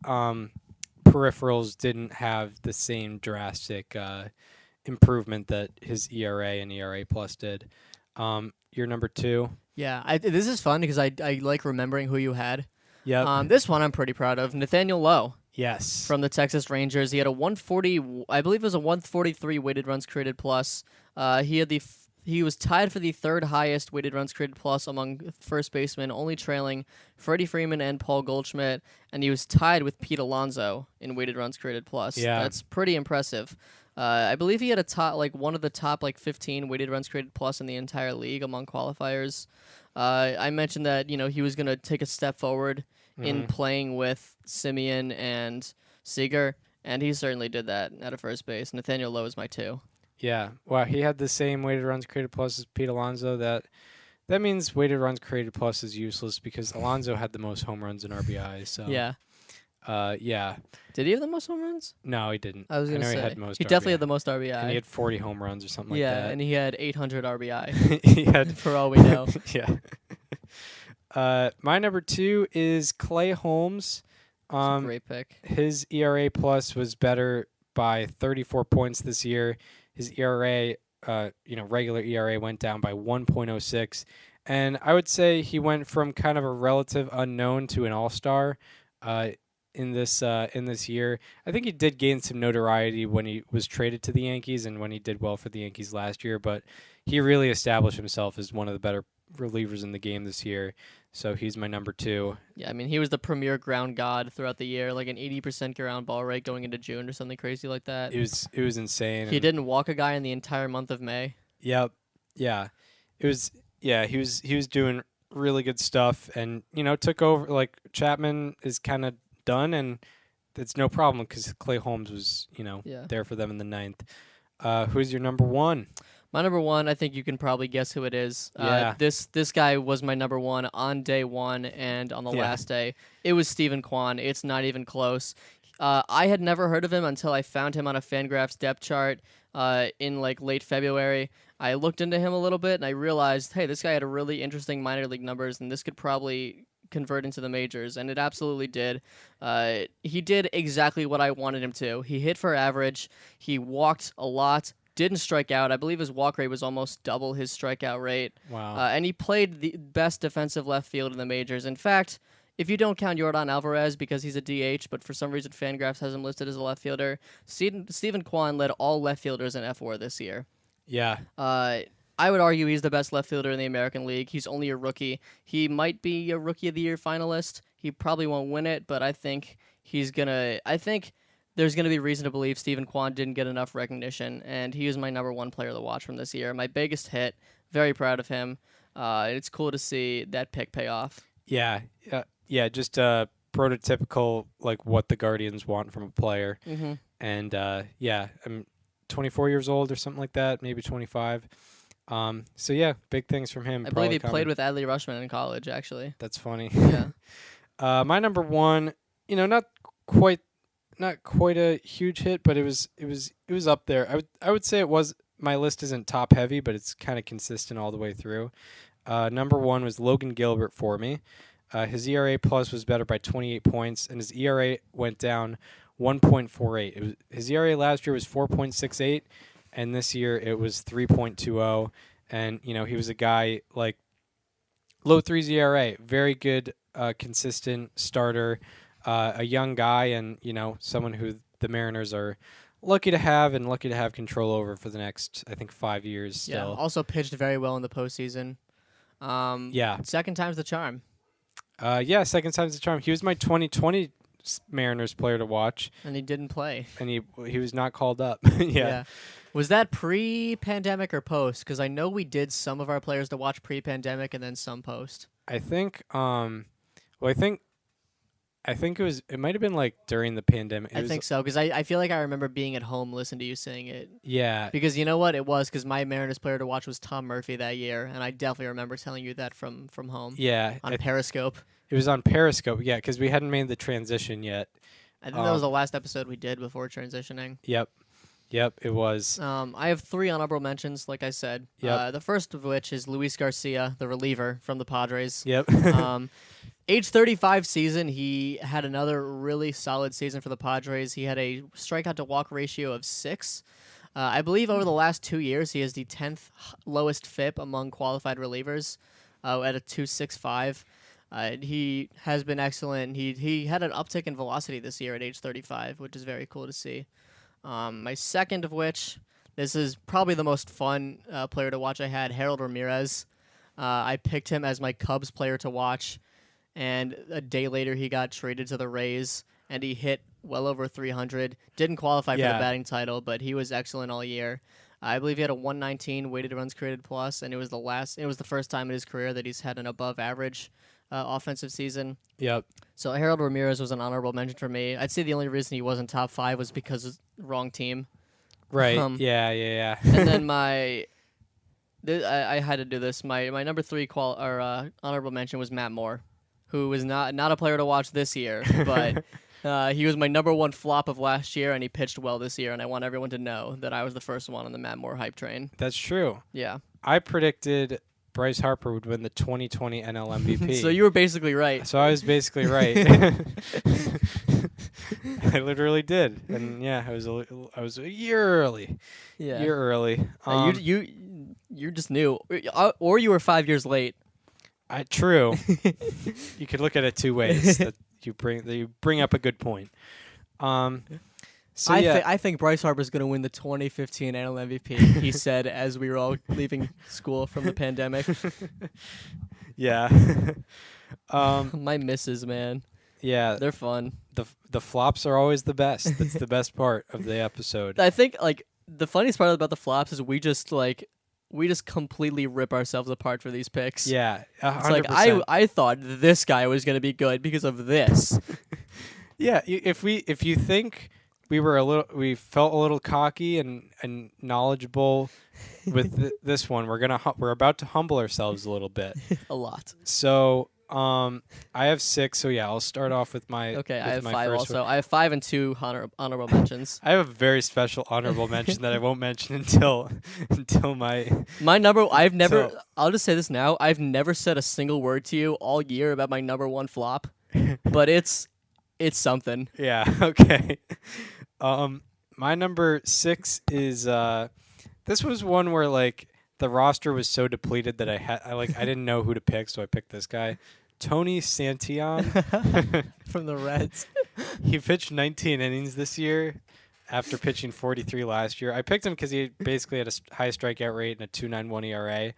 peripherals didn't have the same drastic improvement that his ERA and ERA plus did. Your number 2. Yeah, this is fun because I like remembering who you had. Yep. This one I'm pretty proud of. Nathaniel Lowe Yes. from the Texas Rangers. He had a 140, I believe it was a 143 weighted runs created plus. He was tied for the third highest weighted runs created plus among first basemen, only trailing Freddie Freeman and Paul Goldschmidt, and he was tied with Pete Alonso in weighted runs created plus. Yeah. That's pretty impressive. I believe he had one of the top 15 weighted runs created plus in the entire league among qualifiers. I mentioned that he was going to take a step forward in playing with Simeon and Seager, and he certainly did that at a first base. Nathaniel Lowe is my 2. Yeah. Wow, he had the same weighted runs created plus as Pete Alonso. That means weighted runs created plus is useless because Alonso had the most home runs and RBIs. So Yeah. Yeah. Did he have the most home runs? No, he didn't. I was going to know say. he had most. He RBI. definitely had the most RBI. And he had 40 home runs or something like that. Yeah, and he had 800 RBI, he had for all we know. Yeah. My number 2 is Clay Holmes. That's a great pick. His ERA plus was better by 34 points this year. His ERA, regular ERA went down by 1.06. And I would say he went from kind of a relative unknown to an all-star in this year. I think he did gain some notoriety when he was traded to the Yankees and when he did well for the Yankees last year, but he really established himself as one of the better relievers in the game this year. So he's my number 2. Yeah, I mean, he was the premier ground god throughout the year, like an 80% ground ball rate going into June or something crazy like that. It was insane. He didn't walk a guy in the entire month of May. Yep. Yeah. He was doing really good stuff and, took over. Like, Chapman is kind of done, and it's no problem because Clay Holmes was, there for them in the 9th. Who's your number 1? My number 1, I think you can probably guess who it is. Yeah. This guy was my number 1 on day 1 and on the last day. It was Stephen Kwan. It's not even close. I had never heard of him until I found him on a Fangraphs depth chart in late February. I looked into him a little bit and I realized, hey, this guy had a really interesting minor league numbers, and this could probably convert into the majors, and it absolutely did. He did exactly what I wanted him to. He hit for average. He walked a lot. Didn't strike out. I believe his walk rate was almost double his strikeout rate. Wow. And he played the best defensive left field in the majors. In fact, if you don't count Yordan Alvarez because he's a DH, but for some reason Fangraphs has him listed as a left fielder, Stephen Kwan led all left fielders in F4 this year. Yeah. I would argue he's the best left fielder in the American League. He's only a rookie. He might be a Rookie of the Year finalist. He probably won't win it, but I think there's going to be reason to believe Stephen Kwan didn't get enough recognition, and he is my number 1 player to watch from this year. My biggest hit. Very proud of him. It's cool to see that pick pay off. Yeah. Just prototypical, like, what the Guardians want from a player. Mm-hmm. And, I'm 24 years old or something like that, maybe 25. So, yeah, big things from him. I believe he played with Adley Rutschman in college, actually. That's funny. Yeah. My number 1, not quite a huge hit, but it was up there. I would say it was. My list isn't top heavy, but it's kind of consistent all the way through. Number 1 was Logan Gilbert for me. His ERA plus was better by 28 points, and his ERA went down 1.48. His ERA last year was 4.68, and this year it was 3.20. And he was a guy like low 3s ERA, very good, consistent starter. A young guy and, someone who the Mariners are lucky to have control over for the next, I think, 5 years still. Yeah, also pitched very well in the postseason. Second time's the charm. Second time's the charm. He was my 2020 Mariners player to watch. And he didn't play. And he was not called up. Yeah. Was that pre-pandemic or post? Because I know we did some of our players to watch pre-pandemic and then some post. I think, I think it might have been like during the pandemic. I think so, because I feel like I remember being at home listening to you saying it. Yeah. Because you know what? It was because my Mariners player to watch was Tom Murphy that year, and I definitely remember telling you that from home. Yeah. On Periscope. It was on Periscope, yeah, because we hadn't made the transition yet. I think that was the last episode we did before transitioning. Yep, it was. I have 3 honorable mentions, like I said. Yep. The first of which is Luis Garcia, the reliever from the Padres. Yep. Age 35 season, he had another really solid season for the Padres. He had a strikeout to walk ratio of 6. I believe over the last 2 years, he has the 10th lowest FIP among qualified relievers at a 2.65. He has been excellent. He had an uptick in velocity this year at age 35, which is very cool to see. My second of which, this is probably the most fun player to watch I had, Harold Ramirez. I picked him as my Cubs player to watch, and a day later he got traded to the Rays, and he hit well over 300. Didn't qualify for the batting title, but he was excellent all year. I believe he had a 119 weighted runs created plus, and it was the first time in his career that he's had an above average offensive season. Yep. So Harold Ramirez was an honorable mention for me. I'd say the only reason he wasn't top 5 was because of the wrong team. Right. Yeah. And then I had to do this. My number 3 honorable mention was Matt Moore, who was not a player to watch this year, but he was my number 1 flop of last year, and he pitched well this year, and I want everyone to know that I was the first one on the Matt Moore hype train. That's true. Yeah. I predicted Bryce Harper would win the 2020 NL MVP. So you were basically right. So I was basically right. I literally did, and yeah, I was a year early. Yeah. Year early. You just knew, or you were 5 years late. True. You could look at it 2 ways. That you bring up a good point. So I think Bryce Harper's going to win the 2015 NL MVP, he said as we were all leaving school from the pandemic. Yeah. My misses, man. Yeah. They're fun. The flops are always the best. That's the best part of the episode. I think the funniest part about the flops is we just completely rip ourselves apart for these picks. Yeah. 100%. It's like I thought this guy was going to be good because of this. Yeah, if you think we felt a little cocky and knowledgeable with this one, we're about to humble ourselves a little bit. A lot. So I have 6. So yeah, I'll start off with my. Okay, I have my 5 first also. one. I have 5 and 2 honorable mentions. I have a very special honorable mention that I won't mention until my number. I'll just say this now. I've never said a single word to you all year about my number 1 flop, but it's something. Yeah. Okay. My number 6 is this was one where the roster was so depleted that I didn't know who to pick, so I picked this guy, Tony Santillan from the Reds. He pitched 19 innings this year after pitching 43 last year. I picked him because he basically had a high strikeout rate and a 2.91 ERA.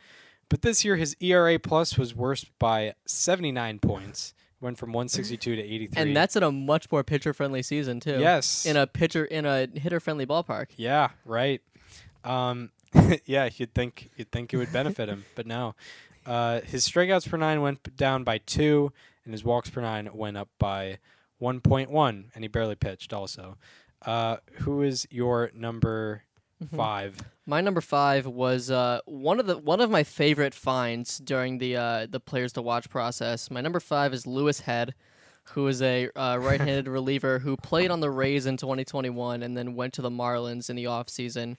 But this year his ERA plus was worse by 79 points. Went from 162 to 83. And that's in a much more pitcher-friendly season, too. Yes. In a hitter-friendly ballpark. Yeah, right. Yeah, you'd think it would benefit him, but no. His strikeouts per 9 went down by 2, and his walks per 9 went up by 1.1, and he barely pitched also. Who is your number 5? My number 5 was one of my favorite finds during the players to watch process. My number 5 is Lewis Head, who is a right-handed reliever who played on the Rays in 2021 and then went to the Marlins in the offseason.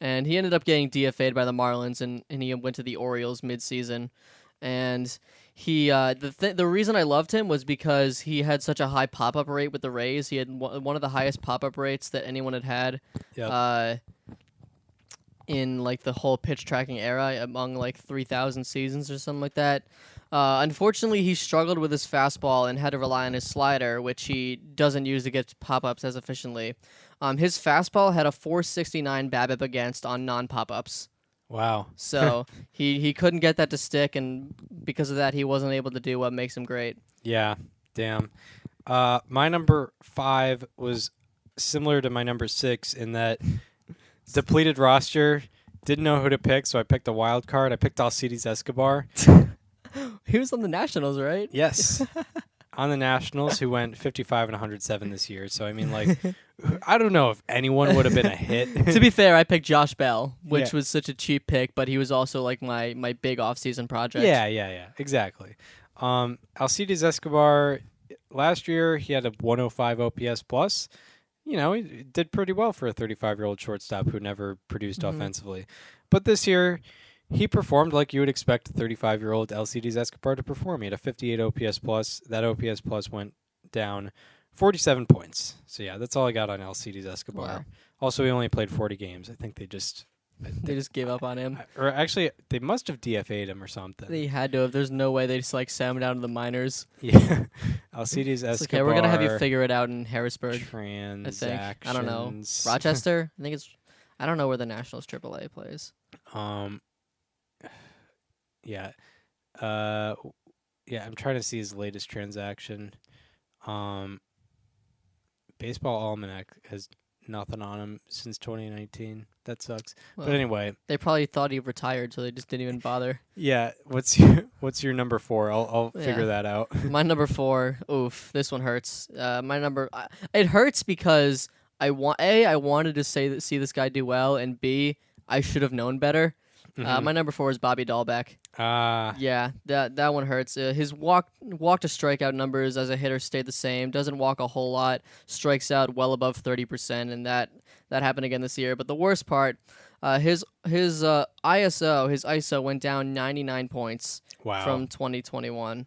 And he ended up getting DFA'd by the Marlins, and he went to the Orioles midseason. And he the reason I loved him was because he had such a high pop-up rate with the Rays. He had one of the highest pop-up rates that anyone had had. Yep. In the whole pitch tracking era among 3,000 seasons or something like that. Unfortunately, he struggled with his fastball and had to rely on his slider, which he doesn't use to get pop-ups as efficiently. His fastball had a 469 BABIP against on non-pop-ups. Wow. So he couldn't get that to stick, and because of that, he wasn't able to do what makes him great. Yeah, damn. My number 5 was similar to my number 6 in that depleted roster, didn't know who to pick, so I picked a wild card. I picked Alcides Escobar. He was on the Nationals, right? Yes. On the Nationals, who went 55 and 107 this year. So, I mean, I don't know if anyone would have been a hit. To be fair, I picked Josh Bell, which was such a cheap pick, but he was also my big offseason project. Yeah. Exactly. Alcides Escobar, last year, he had a 105 OPS plus. You know, he did pretty well for a 35-year-old shortstop who never produced offensively. But this year, he performed like you would expect a 35-year-old LCD's Escobar to perform. He had a 58 OPS plus. That OPS plus went down 47 points. So yeah, that's all I got on LCD's Escobar. Wow. Also, he only played 40 games. I think they just gave up on him. or actually, they must have DFA'd him or something. They had to have. There's no way they just like sent him down to the minors. Yeah, LCD's Escobar. It's okay, we're gonna have you figure it out in Harrisburg. Transactions. I think. I don't know. Rochester. I think it's. I don't know where the Nationals AAA plays. Yeah. Yeah, I'm trying to see his latest transaction. Baseball Almanac has nothing on him since 2019. That sucks. Well, but anyway, they probably thought he retired, so they just didn't even bother. yeah. What's your number 4? I'll figure that out. My number 4. Oof, this one hurts. My number. It hurts because I wanted to see this guy do well, and B, I should have known better. My number 4 is Bobby Dahlbeck. Yeah, that one hurts. His walk to strikeout numbers as a hitter stayed the same. Doesn't walk a whole lot. Strikes out well above 30%, and that happened again this year. But the worst part, his ISO went down 99 points from 2021.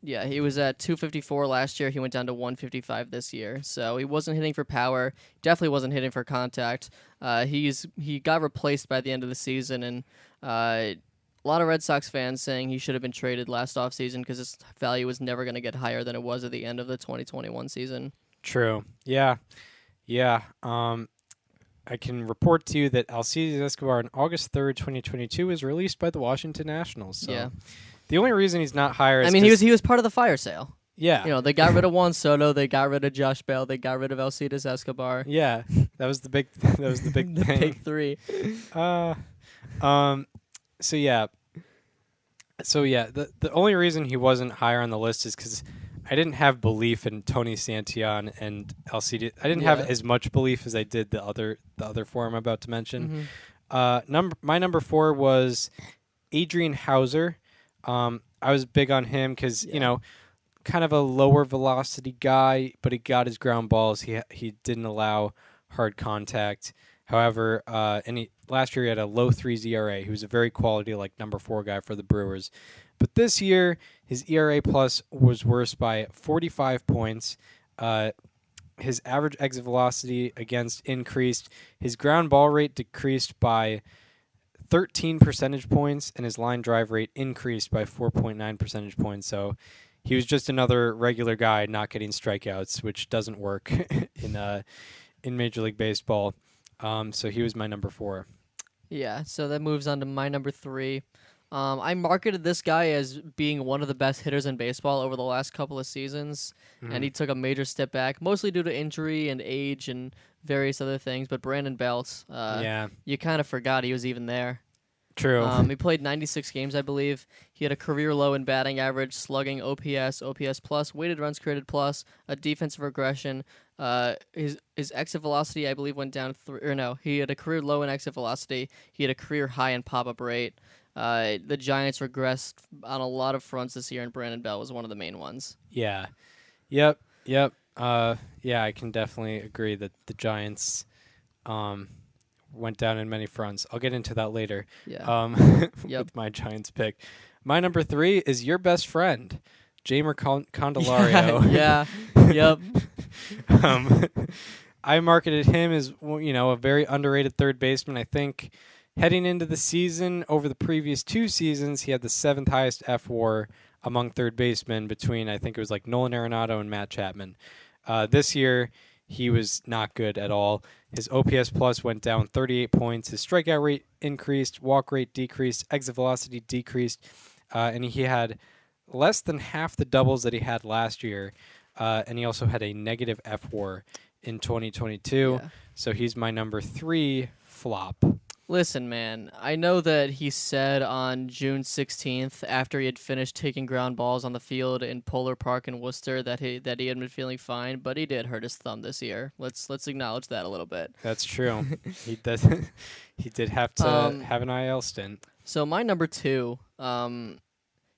Yeah, he was at 254 last year. He went down to 155 this year. So he wasn't hitting for power. Definitely wasn't hitting for contact. He got replaced by the end of the season, and a lot of Red Sox fans saying he should have been traded last offseason because his value was never going to get higher than it was at the end of the 2021 season. True. Yeah. I can report to you that Alcides Escobar on August 3rd, 2022 was released by the Washington Nationals. So yeah. The only reason he's not higher is he was part of the fire sale. Yeah. You know, they got rid of Juan Soto, they got rid of Josh Bell, they got rid of Alcides Escobar. Yeah. That was the big thing. The big 3. So yeah, the only reason he wasn't higher on the list is because I didn't have belief in Tony Santillan and Alcides. I didn't have as much belief as I did the other 4 I'm about to mention. My number 4 was Adrian Hauser. I was big on him because kind of a lower velocity guy, but he got his ground balls. He didn't allow hard contact. However, last year he had a low 3s ERA. He was a very quality number 4 guy for the Brewers. But this year his ERA plus was worse by 45 points. His average exit velocity against increased. His ground ball rate decreased by 13 percentage points, and his line drive rate increased by 4.9 percentage points. So he was just another regular guy not getting strikeouts, which doesn't work in Major League Baseball. So he was my number 4. Yeah, so that moves on to my number 3. I marketed this guy as being one of the best hitters in baseball over the last couple of seasons, and he took a major step back, mostly due to injury and age and various other things. But Brandon Belt, you kind of forgot he was even there. True. He played 96 games, I believe. He had a career low in batting average, slugging, OPS plus, weighted runs created plus, a defensive regression. His exit velocity, I believe, went down he had a career low in exit velocity. He had a career high in pop-up rate. The Giants regressed on a lot of fronts this year, and Brandon Bell was one of the main ones. Yeah. Yep. Yeah, I can definitely agree that the Giants went down in many fronts. I'll get into that later. Yeah. With my Giants pick. My number 3 is your best friend, Jamer Candelario. Yeah. Yep. I marketed him as a very underrated third baseman. I think heading into the season, over the previous 2 seasons, he had the 7th highest FWAR among third basemen between, I think it was Nolan Arenado and Matt Chapman. This year, he was not good at all. His OPS plus went down 38 points. His strikeout rate increased, walk rate decreased, exit velocity decreased, and he had less than half the doubles that he had last year. And he also had a negative FWAR in 2022. Yeah. So he's my number 3 flop. Listen, man, I know that he said on June 16th, after he had finished taking ground balls on the field in Polar Park in Worcester, that he had been feeling fine, but he did hurt his thumb this year. Let's acknowledge that a little bit. That's true. He did have to have an IL stint. So my number 2,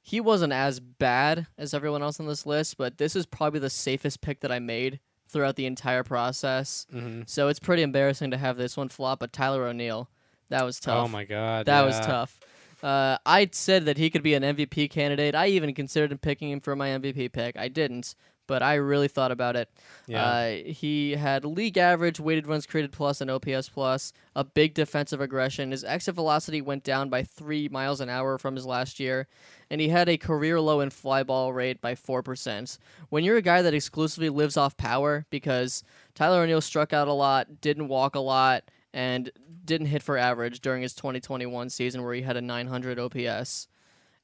he wasn't as bad as everyone else on this list, but this is probably the safest pick that I made throughout the entire process. Mm-hmm. So it's pretty embarrassing to have this one flop, but Tyler O'Neill. That was tough. Oh my God. That was yeah. tough. I said that he could be an MVP candidate. I even considered picking him for my MVP pick. I didn't, but I really thought about it. Yeah. He had league average weighted runs created plus and OPS plus, a big defensive aggression. His exit velocity went down by 3 miles an hour from his last year, and he had a career low in fly ball rate by 4%. When you're a guy that exclusively lives off power, because Tyler O'Neill struck out a lot, didn't walk a lot, and didn't hit for average during his 2021 season where he had a 900 OPS.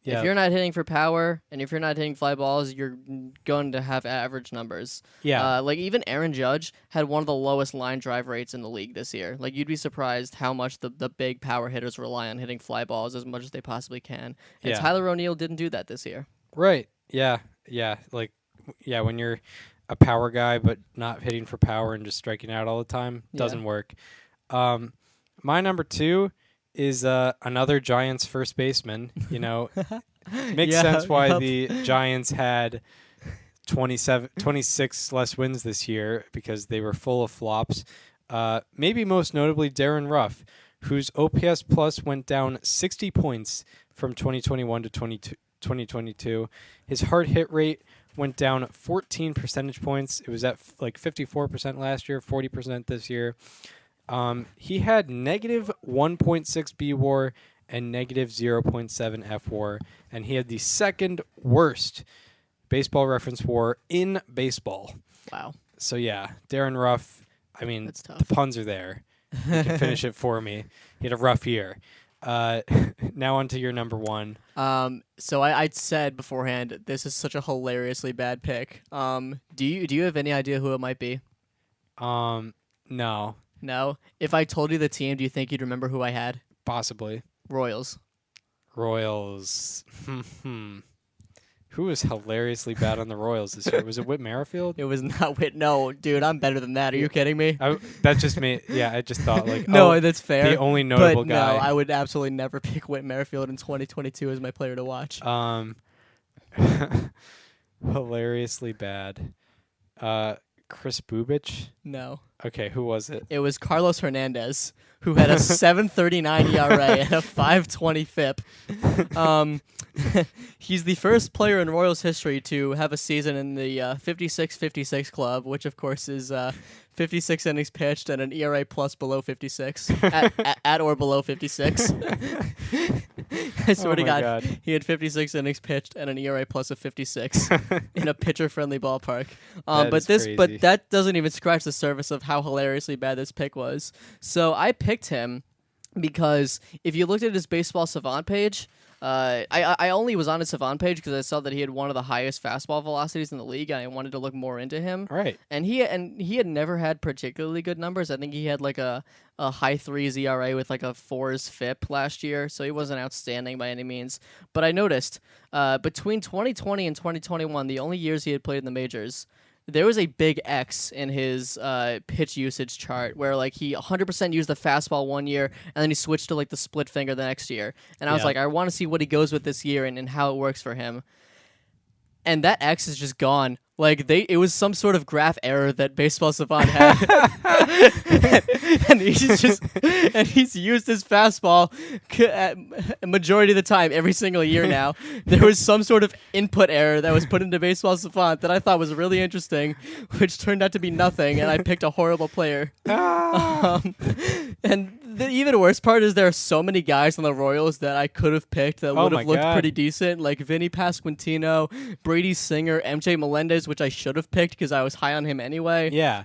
Yeah. If you're not hitting for power and if you're not hitting fly balls, you're going to have average numbers. Yeah. Like even Aaron Judge had one of the lowest line drive rates in the league this year. Like you'd be surprised how much the big power hitters rely on hitting fly balls as much as they possibly can. And Yeah. Tyler O'Neill didn't do that this year. Right. Yeah. Yeah. Like, yeah, when you're a power guy but not hitting for power and just striking out all the time, doesn't work. My number 2 is another Giants first baseman. You know, makes sense why the Giants had 26 less wins this year because they were full of flops. Maybe most notably Darren Ruff, whose OPS plus went down 60 points from 2021 to 2022. His hard hit rate went down 14 percentage points. It was at like 54% last year, 40% this year. He had negative 1.6 B WAR and negative 0.7 F WAR, and he had the second worst baseball reference WAR in baseball. Wow. So yeah, Darren Ruff, I mean, That's tough. the puns are there. You can finish it for me. He had a rough year. Now on to your number 1. So I'd said beforehand, this is such a hilariously bad pick. Do you have any idea who it might be? No. No? If I told you the team, do you think you'd remember who I had? Possibly. Royals. Royals. Who was hilariously bad on the Royals this year? Was it Whit Merrifield? It was not Whit. No, dude, I'm better than that. Are you kidding me? That just made. Yeah, I just thought like. No, oh, that's fair. The only notable but guy. No, I would absolutely never pick Whit Merrifield in 2022 as my player to watch. Hilariously bad. Chris Bubich. No. Okay, who was it? It was Carlos Hernandez, who had a 7.39 ERA and a 5.20 FIP. He's the first player in Royals history to have a season in the 56-56 club, which of course is 56 innings pitched and an ERA plus below 56, at or below 56. I swear to God, he had 56 innings pitched and an ERA plus of 56 in a pitcher-friendly ballpark. But that doesn't even scratch the surface of how hilariously bad this pick was. So I picked him because if you looked at his Baseball Savant page, I only was on his Savant page because I saw that he had one of the highest fastball velocities in the league, and I wanted to look more into him. Right. And he had never had particularly good numbers. I think he had like a high 3s ERA with like a 4s FIP last year, so he wasn't outstanding by any means. But I noticed between 2020 and 2021, the only years he had played in the majors, there was a big X in his pitch usage chart where like he 100% used the fastball one year and then he switched to like the split finger the next year. And I was like, I want to see what he goes with this year and how it works for him. And that X is just gone. Like it was some sort of graph error that Baseball Savant had, and he's used his fastball a majority of the time every single year now. There was some sort of input error that was put into Baseball Savant that I thought was really interesting, which turned out to be nothing, and I picked a horrible player. And the even worse part is there are so many guys on the Royals that I could have picked that would have looked pretty decent, like Vinny Pasquantino, Brady Singer, MJ Melendez, which I should have picked because I was high on him anyway. Yeah.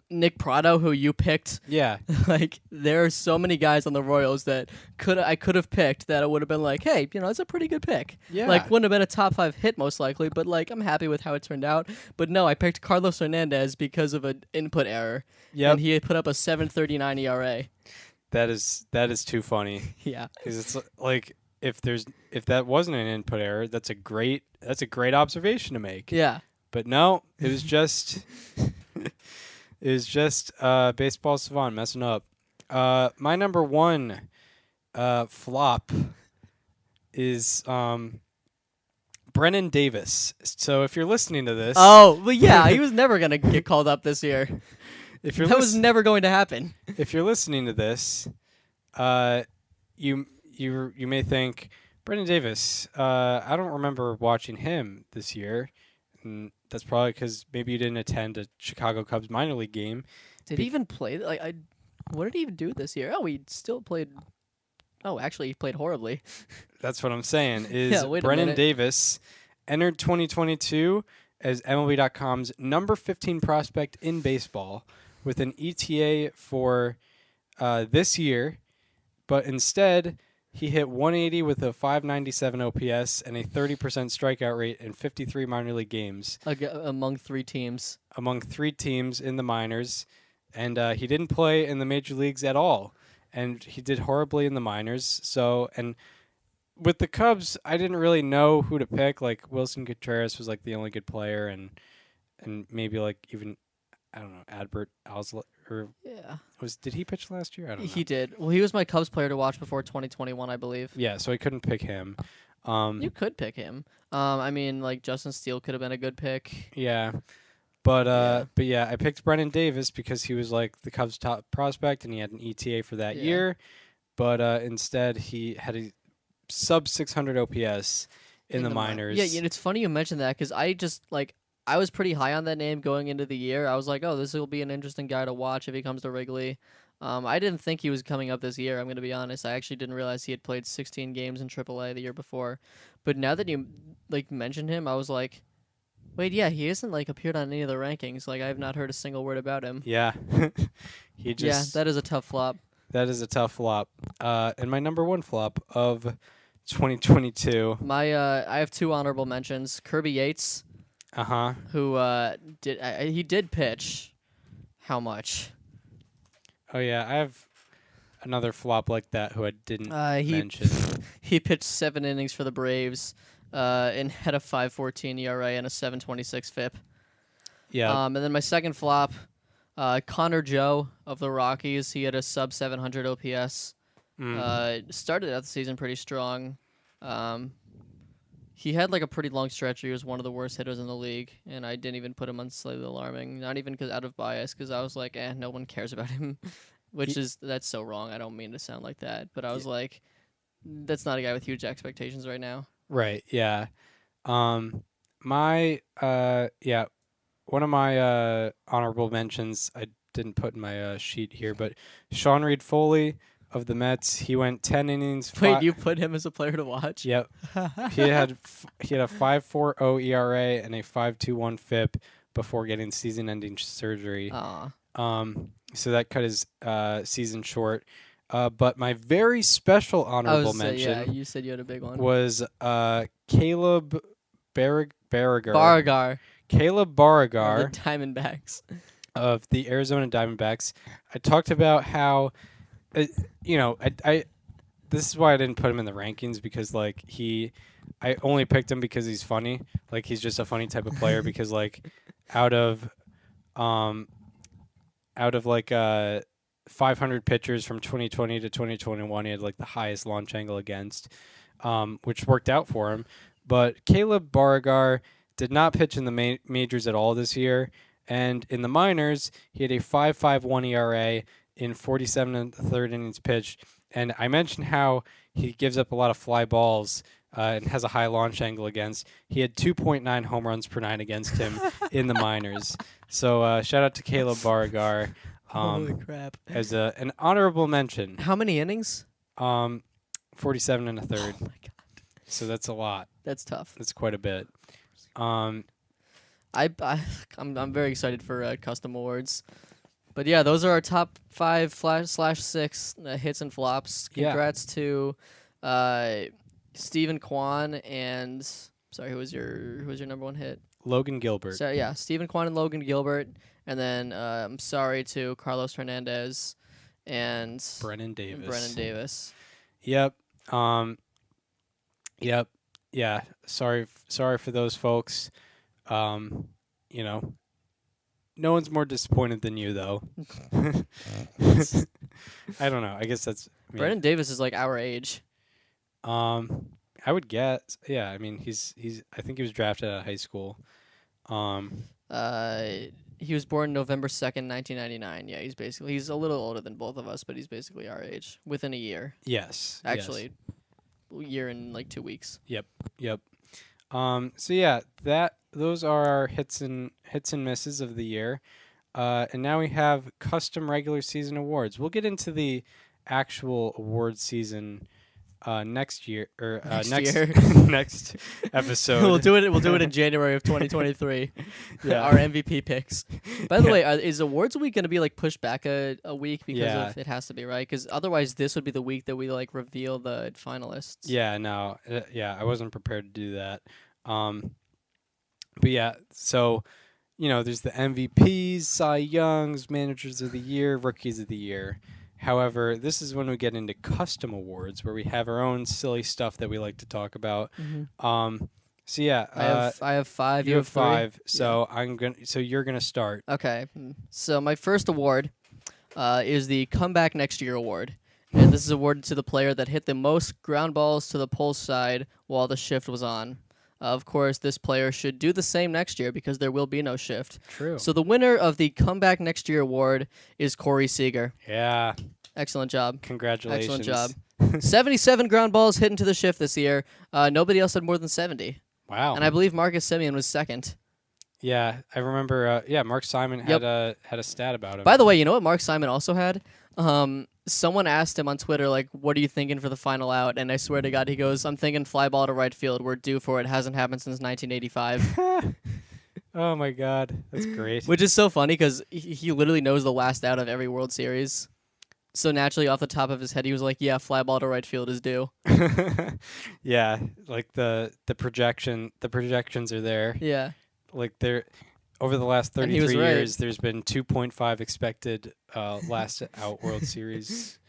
Nick Prado, who you picked. Yeah. Like there are so many guys on the Royals that I could have picked that it would have been like, hey, it's a pretty good pick. Yeah. Like wouldn't have been a top 5 hit most likely, but like I'm happy with how it turned out. But no, I picked Carlos Hernandez because of an input error. Yeah. And he had put up a 7.39 ERA. That is too funny. Yeah. Because it's like if that wasn't an input error, that's a great observation to make. Yeah. But no, it was just Baseball Savant messing up. My number 1 flop is Brennan Davis. So if you're listening to this, well, yeah, he was never gonna get called up this year. If you're that was never going to happen. If you're listening to this, You may think Brendan Davis. I don't remember watching him this year, and that's probably because maybe you didn't attend a Chicago Cubs minor league game. Did he even play? What did he even do this year? Oh, he still played. Oh, actually, he played horribly. That's what I'm saying. Is Yeah, wait a Brendan minute. Davis entered 2022 as MLB.com's number 15 prospect in baseball with an ETA for this year, but instead he hit 180 with a 597 OPS and a 30% strikeout rate in 53 minor league games Among 3 teams. among 3 teams in the minors, and he didn't play in the major leagues at all, and he did horribly in the minors. So, and with the Cubs, I didn't really know who to pick. Like Wilson Contreras was like the only good player, and maybe like even I don't know Adbert Alzolay or Yeah. did he pitch last year? I don't know. He did. Well, he was my Cubs player to watch before 2021, I believe. Yeah, so I couldn't pick him. You could pick him. I mean, like Justin Steele could have been a good pick. Yeah. But Yeah. I picked Brendan Davis because he was like the Cubs' top prospect and he had an ETA for that Yeah. year. But instead he had a sub 600 OPS in the minors. Yeah, it's funny you mentioned that because I was pretty high on that name going into the year. I was like, oh, this will be an interesting guy to watch if he comes to Wrigley. I didn't think he was coming up this year, I'm going to be honest. I actually didn't realize he had played 16 games in AAA the year before. But now that you mentioned him, I was like, wait, yeah, he isn't appeared on any of the rankings. I have not heard a single word about him. Yeah. He just that is a tough flop. That is a tough flop. And my number 1 flop of 2022. I have 2 honorable mentions. Kirby Yates, who he did pitch. How much? Oh yeah, I have another flop like that who I didn't He mention. he pitched 7 innings for the Braves, and had a 5.14 ERA and a 7.26 FIP. Yeah. And then my second flop, Connor Joe of the Rockies. He had a sub 700 OPS. Started out the season pretty strong. He had a pretty long stretch. He was one of the worst hitters in the league, and I didn't even put him on slightly alarming. Not even out of bias, because I was like, no one cares about him, that's so wrong. I don't mean to sound like that, but I was like, that's not a guy with huge expectations right now. Right. Yeah. My one of my honorable mentions I didn't put in my sheet here, but Sean Reed Foley of the Mets. He went 10 innings. Wait, you put him as a player to watch? Yep. he had a 5.40 ERA and a 5.21 FIP before getting season-ending surgery. So that cut his season short. But my very special honorable mention. Yeah, you said you had a big one. Was Caleb Barragar. Barragar. Caleb Barragar. Of the Diamondbacks. Of the Arizona Diamondbacks. I talked about how, I this is why I didn't put him in the rankings, because I only picked him because he's funny. He's just a funny type of player because out of 500 pitchers from 2020 to 2021, he had the highest launch angle against, which worked out for him. But Caleb Barragar did not pitch in the majors at all this year, and in the minors, he had a 5.51 ERA in 47 1/3 innings pitched. And I mentioned how he gives up a lot of fly balls and has a high launch angle against. He had 2.9 home runs per 9 against him in the minors. So shout out to Caleb Barragar. Holy crap. As an honorable mention. How many innings? 47 1/3. Oh my god. So that's a lot. That's tough. That's quite a bit. I'm very excited for custom awards. But yeah, those are our top 5/6 hits and flops. Congrats to Stephen Kwan and who was your number 1 hit? Logan Gilbert. So yeah, Stephen Kwan and Logan Gilbert, and then I'm sorry to Carlos Hernandez and Brennan Davis. Yep. Yep. Yeah. Sorry for those folks. No one's more disappointed than you, though. I don't know. I guess that's Brennan Davis is our age. I would guess. Yeah. I mean, he's. I think he was drafted out of high school. He was born November 2nd, 1999. Yeah, he's a little older than both of us, but he's basically our age within a year. Yes. Actually, a year and like 2 weeks. Yep. So yeah, those are our hits and misses of the year. And now we have custom regular season awards. We'll get into the actual award season next year or next year. next episode. We'll do it in January of 2023. Yeah. Our MVP picks. By the way, is awards week going to be like pushed back a week because it has to be, right? Because otherwise this would be the week that we like reveal the finalists. Yeah, no. I wasn't prepared to do that. But yeah, so there's the MVPs, Cy Youngs, Managers of the Year, Rookies of the Year. However, this is when we get into custom awards where we have our own silly stuff that we like to talk about. Mm-hmm. So yeah, I have 5. You have 5. Three? So you're gonna start. Okay. So my first award is the Comeback Next Year award, and this is awarded to the player that hit the most ground balls to the pole side while the shift was on. Of course, this player should do the same next year because there will be no shift. True. So the winner of the Comeback Next Year award is Corey Seager. Yeah. Excellent job. Congratulations. Excellent job. 77 ground balls hit into the shift this year. Nobody else had more than 70. Wow. And I believe Marcus Semien was second. Yeah, I remember. Mark Simon had a stat about him. By the way, you know what Mark Simon also had? Someone asked him on Twitter, like, what are you thinking for the final out? And I swear to God, he goes, I'm thinking fly ball to right field. We're due for it. Hasn't happened since 1985. Oh, my God. That's great. Which is so funny because he literally knows the last out of every World Series. So naturally, off the top of his head, he was like, yeah, fly ball to right field is due. Yeah, like the projections are there. Yeah. Like they're over the last 33 years, there's been 2.5 expected last out World Series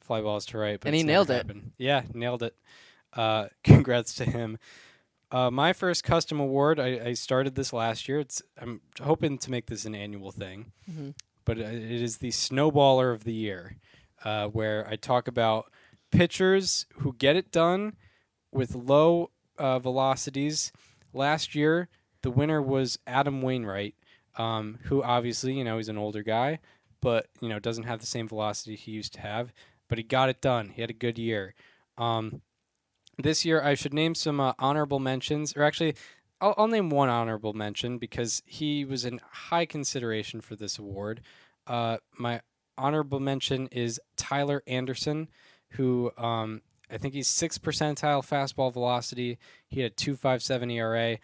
fly balls to right. But and he nailed it. Yeah, nailed it. Congrats to him. My first custom award, I started this last year. I'm hoping to make this an annual thing. Mm-hmm. But it is the Snowballer of the Year, where I talk about pitchers who get it done with low velocities. Last year, the winner was Adam Wainwright, who obviously, he's an older guy, but, doesn't have the same velocity he used to have. But he got it done. He had a good year. This year, I should name some honorable mentions, or actually, I'll name one honorable mention because he was in high consideration for this award. My honorable mention is Tyler Anderson, who I think he's 6th percentile fastball velocity. He had a 2.57 ERA.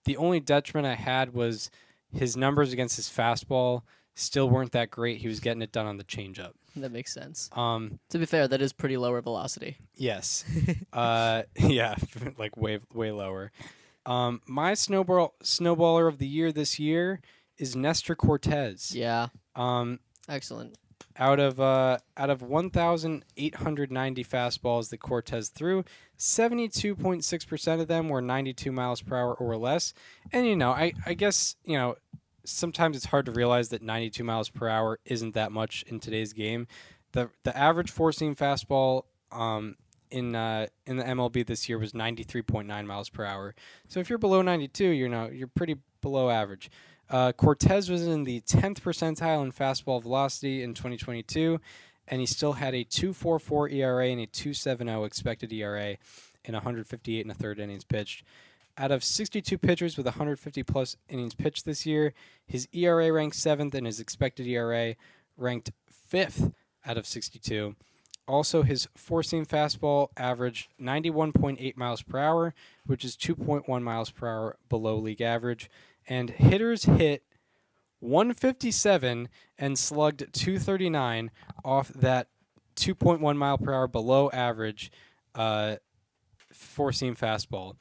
The only detriment I had was his numbers against his fastball still weren't that great. He was getting it done on the changeup. That makes sense. To be fair, that is pretty lower velocity. Yes. Yeah, like way lower. My snowballer of the year this year is Nestor Cortez. Yeah. Excellent. Out of 1,890 fastballs that Cortez threw, 72.6% of them were 92 miles per hour or less. And I guess sometimes it's hard to realize that 92 miles per hour isn't that much in today's game. The average four-seam fastball in the MLB this year was 93.9 miles per hour. So if you're below 92, you're pretty below average. Cortez was in the 10th percentile in fastball velocity in 2022, and he still had a 2.44 ERA and a 2.70 expected ERA in 158 and a third innings pitched. Out of 62 pitchers with 150-plus innings pitched this year, his ERA ranked 7th and his expected ERA ranked 5th out of 62. Also, his four-seam fastball averaged 91.8 miles per hour, which is 2.1 miles per hour below league average. And hitters hit 157 and slugged 239 off that 2.1 mile per hour below average four-seam fastball.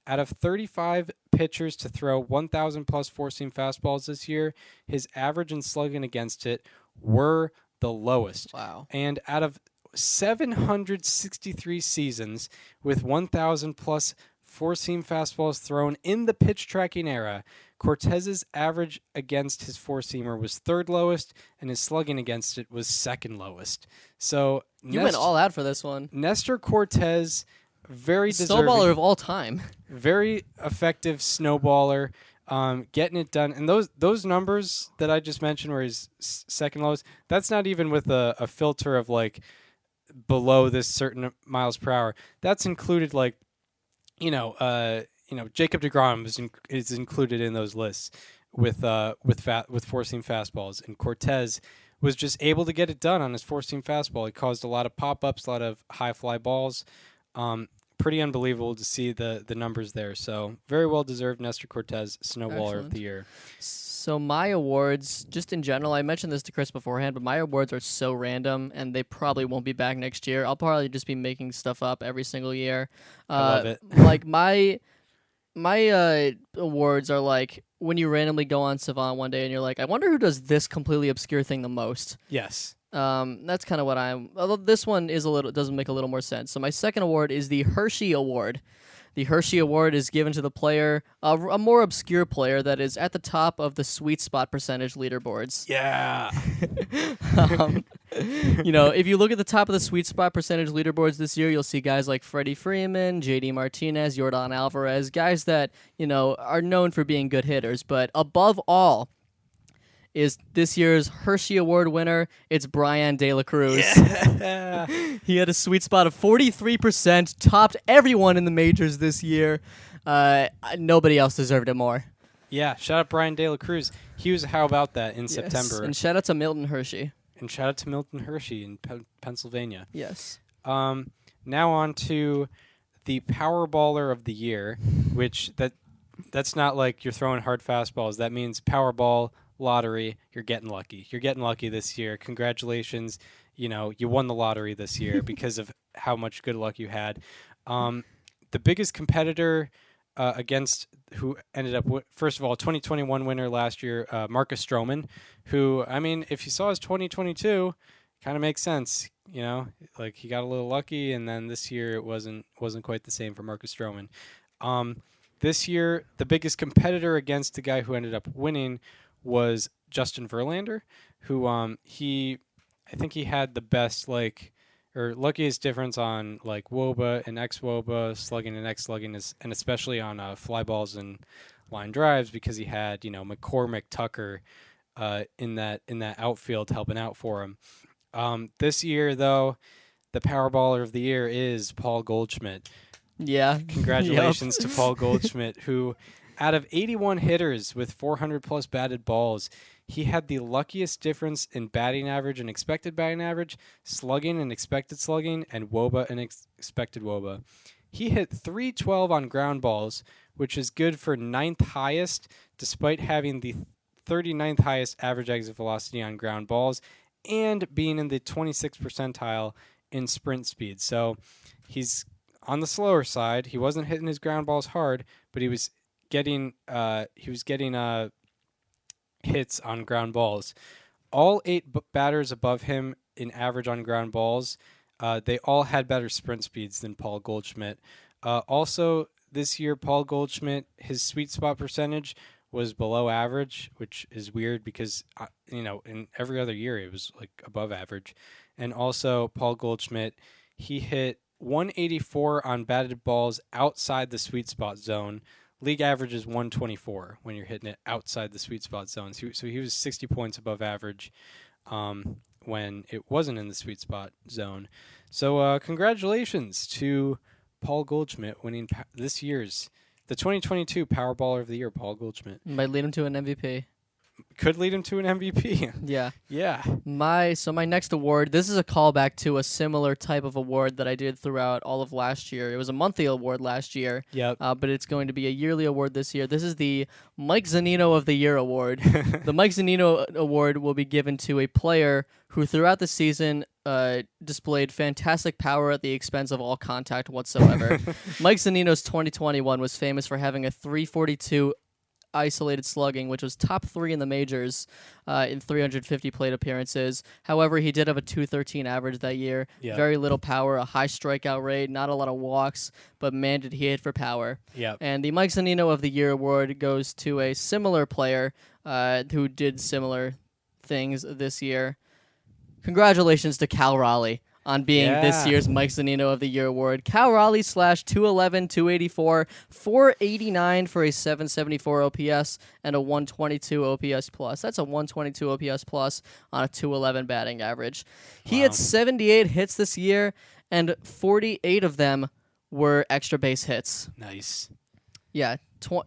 Out of 35 pitchers to throw 1,000-plus four-seam fastballs this year, his average and slugging against it were the lowest. Wow. And out of 763 seasons with 1,000-plus four-seam fastballs thrown in the pitch tracking era, Cortez's average against his four-seamer was third lowest, and his slugging against it was second lowest. So you went all out for this one. Nestor Cortez, very deserving. Snowballer of all time. Very effective snowballer. getting it done. And those numbers that I just mentioned, where he's second lowest, that's not even with a filter of like below this certain miles per hour. That's included, like, Jacob deGrom is included in those lists with four-seam fastballs, and Cortez was just able to get it done on his four-seam fastball. He caused a lot of pop-ups, a lot of high fly balls. Pretty unbelievable to see the numbers there. So very well deserved Nestor Cortez Snowballer of the Year. So my awards, just in general, I mentioned this to Chris beforehand, but my awards are so random, and they probably won't be back next year. I'll probably just be making stuff up every single year. I love it. Like my awards are like when you randomly go on Savant one day and you're like, I wonder who does this completely obscure thing the most. Yes. That's kind of what I'm. Although this one doesn't make a little more sense. So my second award is the Hershey Award. The Hershey Award is given to the player, a more obscure player that is at the top of the sweet spot percentage leaderboards. Yeah. If you look at the top of the sweet spot percentage leaderboards this year, you'll see guys like Freddie Freeman, JD Martinez, Yordan Alvarez, guys that, are known for being good hitters. But above all is this year's Hershey Award winner. It's Brian De La Cruz. Yeah. He had a sweet spot of 43%, topped everyone in the majors this year. Nobody else deserved it more. Yeah, shout out Brian De La Cruz. He was How About That in September. And shout out to Milton Hershey. And shout out to Milton Hershey in Pennsylvania. Yes. Now on to the Powerballer of the Year, which that's not like you're throwing hard fastballs. That means Powerball lottery. You're getting lucky. You're getting lucky this year. Congratulations. You won the lottery this year because of how much good luck you had. The biggest competitor against who ended up first of all, 2021 winner last year, Marcus Stroman, who, I mean, if you saw his 2022, kind of makes sense. Like he got a little lucky, and then this year it wasn't quite the same for Marcus Stroman. This year, the biggest competitor against the guy who ended up winning was Justin Verlander, who I think he had the best luckiest difference on like WOBA and ex-WOBA, slugging and ex-slugging, and especially on fly balls and line drives, because he had McCormick, Tucker in that outfield helping out for him. This year though, the Powerballer of the Year is Paul Goldschmidt. Yeah. Congratulations to Paul Goldschmidt, who out of 81 hitters with 400-plus batted balls, he had the luckiest difference in batting average and expected batting average, slugging and expected slugging, and WOBA and expected WOBA. He hit .312 on ground balls, which is good for 9th highest, despite having the 39th highest average exit velocity on ground balls and being in the 26th percentile in sprint speed. So he's on the slower side. He wasn't hitting his ground balls hard, but he was getting hits on ground balls. All 8 batters above him in average on ground balls, they all had better sprint speeds than Paul Goldschmidt. Also, this year, Paul Goldschmidt, his sweet spot percentage was below average, which is weird because, in every other year it was like above average. And also, Paul Goldschmidt, he hit 184 on batted balls outside the sweet spot zone. League average is 124 when you're hitting it outside the sweet spot zone. So he was 60 points above average when it wasn't in the sweet spot zone. So congratulations to Paul Goldschmidt winning this year's, the 2022 Powerballer of the Year, Paul Goldschmidt. Might lead him to an MVP. Could lead him to an MVP. Yeah. Yeah. My next award, this is a callback to a similar type of award that I did throughout all of last year. It was a monthly award last year. Yep. But it's going to be a yearly award this year. This is the Mike Zunino of the Year award. The Mike Zunino award will be given to a player who throughout the season displayed fantastic power at the expense of all contact whatsoever. Mike Zunino's 2021 was famous for having a 342 isolated slugging, which was top 3 in the majors in 350 plate appearances. However, he did have a 213 average that year. Yep. Very little power, a high strikeout rate, not a lot of walks, but man, did he hit for power. Yep. And the Mike Zunino of the Year award goes to a similar player who did similar things this year. Congratulations to Cal Raleigh. on being this year's Mike Zunino of the Year award. Cal Raleigh / 211, 284, 489 for a 774 OPS and a 122 OPS plus. That's a 122 OPS plus on a 211 batting average. He had 78 hits this year, and 48 of them were extra base hits. Nice. Yeah,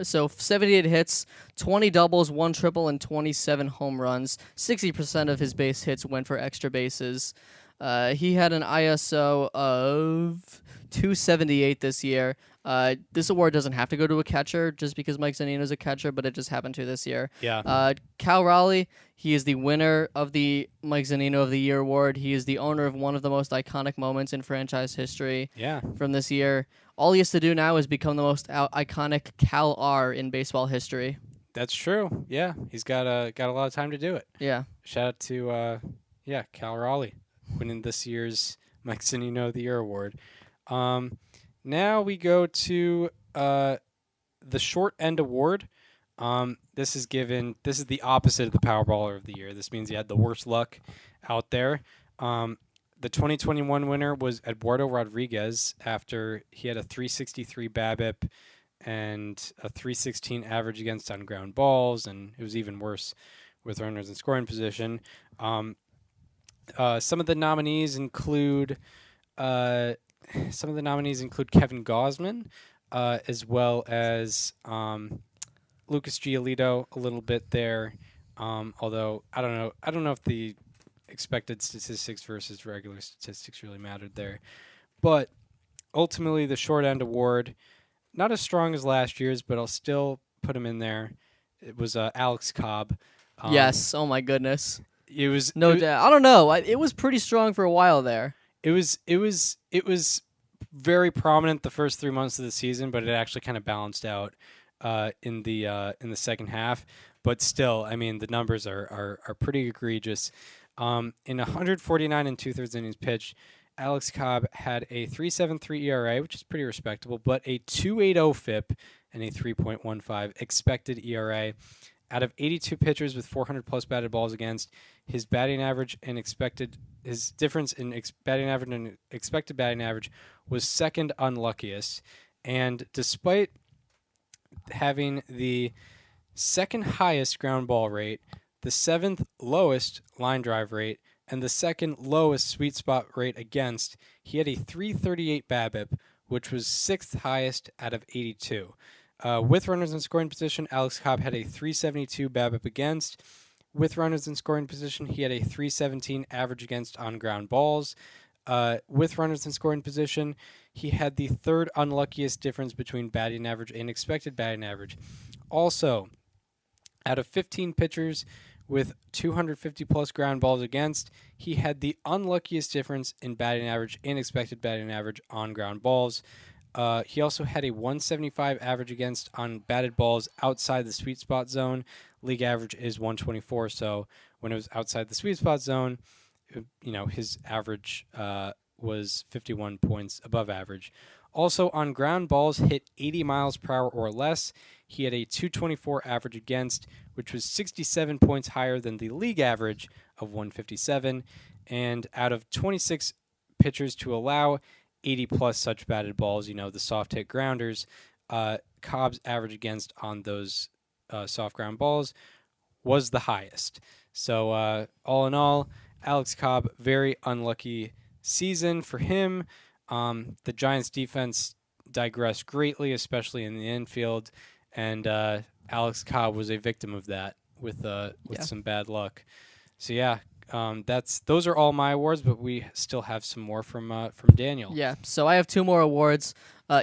so 78 hits, 20 doubles, 1 triple, and 27 home runs. 60% of his base hits went for extra bases. He had an ISO of 278 this year. This award doesn't have to go to a catcher just because Mike Zunino's a catcher, but it just happened to this year. Yeah. Cal Raleigh, he is the winner of the Mike Zunino of the Year award. He is the owner of one of the most iconic moments in franchise history from this year. All he has to do now is become the most iconic Cal R in baseball history. That's true. Yeah, he's got a lot of time to do it. Yeah. Shout out to Cal Raleigh winning this year's Mike Zunino of the Year award. Now we go to the short end award. This is the opposite of the Powerballer of the Year. This means he had the worst luck out there. The 2021 winner was Eduardo Rodriguez after he had a 363 BABIP and a 316 average against on ground balls, and it was even worse with runners in scoring position. Some of the nominees include Kevin Gausman, as well as Lucas Giolito a little bit there. Although I don't know if the expected statistics versus regular statistics really mattered there. But ultimately, the short end award, not as strong as last year's, but I'll still put him in there. It was Alex Cobb. Yes. Oh my goodness. It was doubt. I don't know. It was pretty strong for a while there. It was very prominent the first 3 months of the season, but it actually kind of balanced out in the second half. But still, I mean, the numbers are pretty egregious. In 149 and 2/3 innings pitched, Alex Cobb had a 3.73 ERA, which is pretty respectable, but a 2.80 FIP and a 3.15 expected ERA. Out of 82 pitchers with 400 plus batted balls against, his batting average and his difference in batting average and expected batting average was second unluckiest. And despite having the second highest ground ball rate, the 7th lowest line drive rate, and the 2nd lowest sweet spot rate against, he had a 338 BABIP, which was 6th highest out of 82. With runners in scoring position, Alex Cobb had a 372 BABIP against. With runners in scoring position, he had a 317 average against on ground balls. With runners in scoring position, he had the 3rd unluckiest difference between batting average and expected batting average. Also, out of 15 pitchers with 250 plus ground balls against, he had the unluckiest difference in batting average and expected batting average on ground balls. He also had a 175 average against on batted balls outside the sweet spot zone. League average is 124, so when it was outside the sweet spot zone, his average was 51 points above average. Also, on ground balls hit 80 miles per hour or less, he had a 224 average against, which was 67 points higher than the league average of 157. And out of 26 pitchers to allow 80 plus such batted balls, the soft hit grounders, Cobb's average against on those soft ground balls was the highest. So all in all, Alex Cobb, very unlucky season for him. The Giants defense digressed greatly, especially in the infield, and Alex Cobb was a victim of that with some bad luck. So yeah, those are all my awards, but we still have some more from Daniel. Yeah, so I have 2 more awards.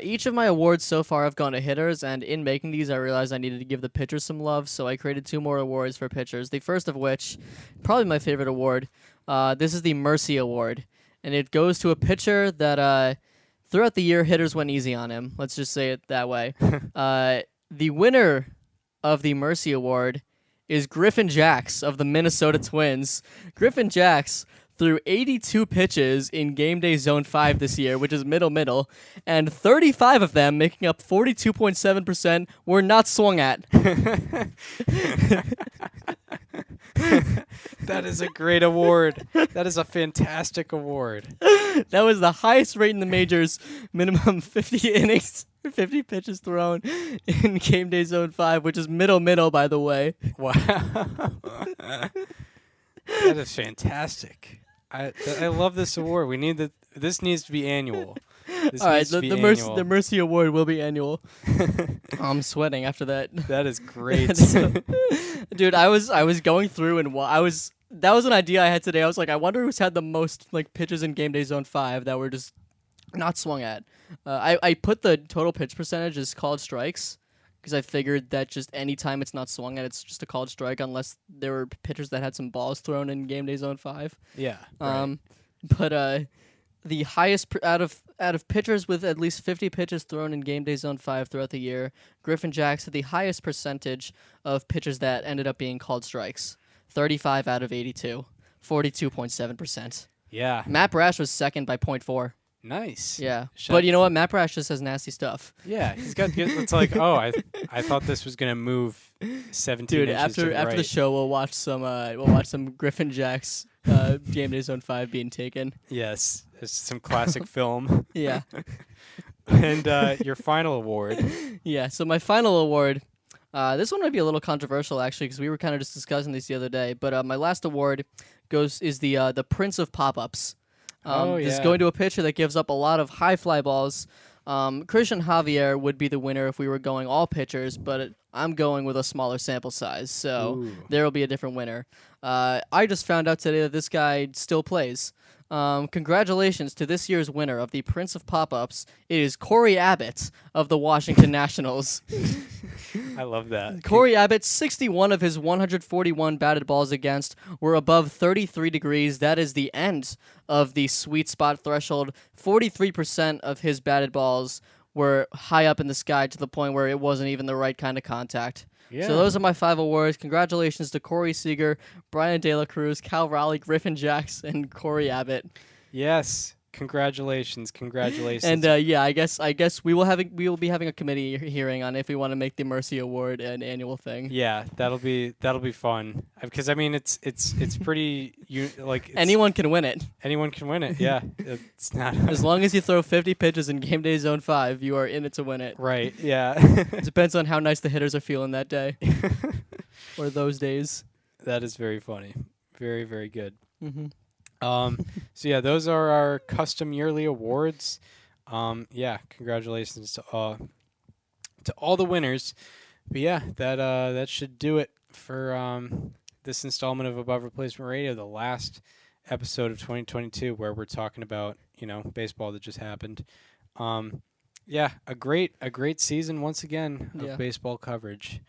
Each of my awards so far have gone to hitters, and in making these, I realized I needed to give the pitchers some love, so I created 2 more awards for pitchers. The first of which, probably my favorite award, this is the Mercy Award, and it goes to a pitcher that throughout the year, hitters went easy on him. Let's just say it that way. The winner of the Mercy Award is Griffin Jax of the Minnesota Twins. Griffin Jax threw 82 pitches in Game Day Zone 5 this year, which is middle, and 35 of them, making up 42.7%, were not swung at. That is a great award. That is a fantastic award. That was the highest rate in the majors. Minimum 50 innings, 50 pitches thrown in Game Day Zone 5, which is middle, by the way. Wow. That is fantastic. I love this award. This needs to be annual. All right, the Mercy Award will be annual. I'm sweating after that. That is great. Dude, I was going through and that was an idea I had today. I was like, I wonder who's had the most like pitches in Game Day Zone 5 that were just not swung at. I put the total pitch percentage as called strikes because I figured that just any time it's not swung at, it's just a called strike unless there were pitchers that had some balls thrown in Game Day Zone 5. Yeah. But the highest out of pitchers with at least 50 pitches thrown in Game Day Zone 5 throughout the year, Griffin Jacks had the highest percentage of pitches that ended up being called strikes. 35 out of 82, 42.7%. Yeah. Matt Brash was second by 0.4. Nice. Yeah. But you know what? Matt Brash just has nasty stuff. Yeah, he's got good. It's like, oh, I thought this was gonna move 17 Dude, inches to the after right. the show, we'll watch some Griffin Jacks Game Day Zone 5 being taken. Yes, it's some classic film. Yeah. And your final award. Yeah. So my final award. This one might be a little controversial actually, because we were kind of just discussing this the other day. But my last award is the Prince of Pop-Ups. This is going to a pitcher that gives up a lot of high fly balls. Christian Javier would be the winner if we were going all pitchers, but I'm going with a smaller sample size, so there will be a different winner. I just found out today that this guy still plays. Congratulations to this year's winner of the Prince of Pop-Ups. It is Corey Abbott of the Washington Nationals. I love that. Corey Abbott, 61 of his 141 batted balls against were above 33 degrees. That is the end of the sweet spot threshold. 43% of his batted balls were high up in the sky to the point where it wasn't even the right kind of contact. Yeah. So those are my 5 awards. Congratulations to Corey Seager, Brian De La Cruz, Cal Raleigh, Griffin Jacks, and Corey Abbott. Yes. Congratulations. And I guess we will be having a committee hearing on if we want to make the Mercy Award an annual thing. Yeah, that'll be fun. Because I mean, it's pretty anyone can win it. Anyone can win it. Yeah, it's not as long as you throw 50 pitches in Game Day Zone 5, you are in it to win it. Right. Yeah. It depends on how nice the hitters are feeling that day or those days. That is very funny. Very, very good. Mm-hmm. So yeah, those are our custom yearly awards. Yeah, congratulations to all the winners. But yeah, that should do it for this installment of Above Replacement Radio, the last episode of 2022, where we're talking about baseball that just happened. Yeah, a great season once again of baseball coverage.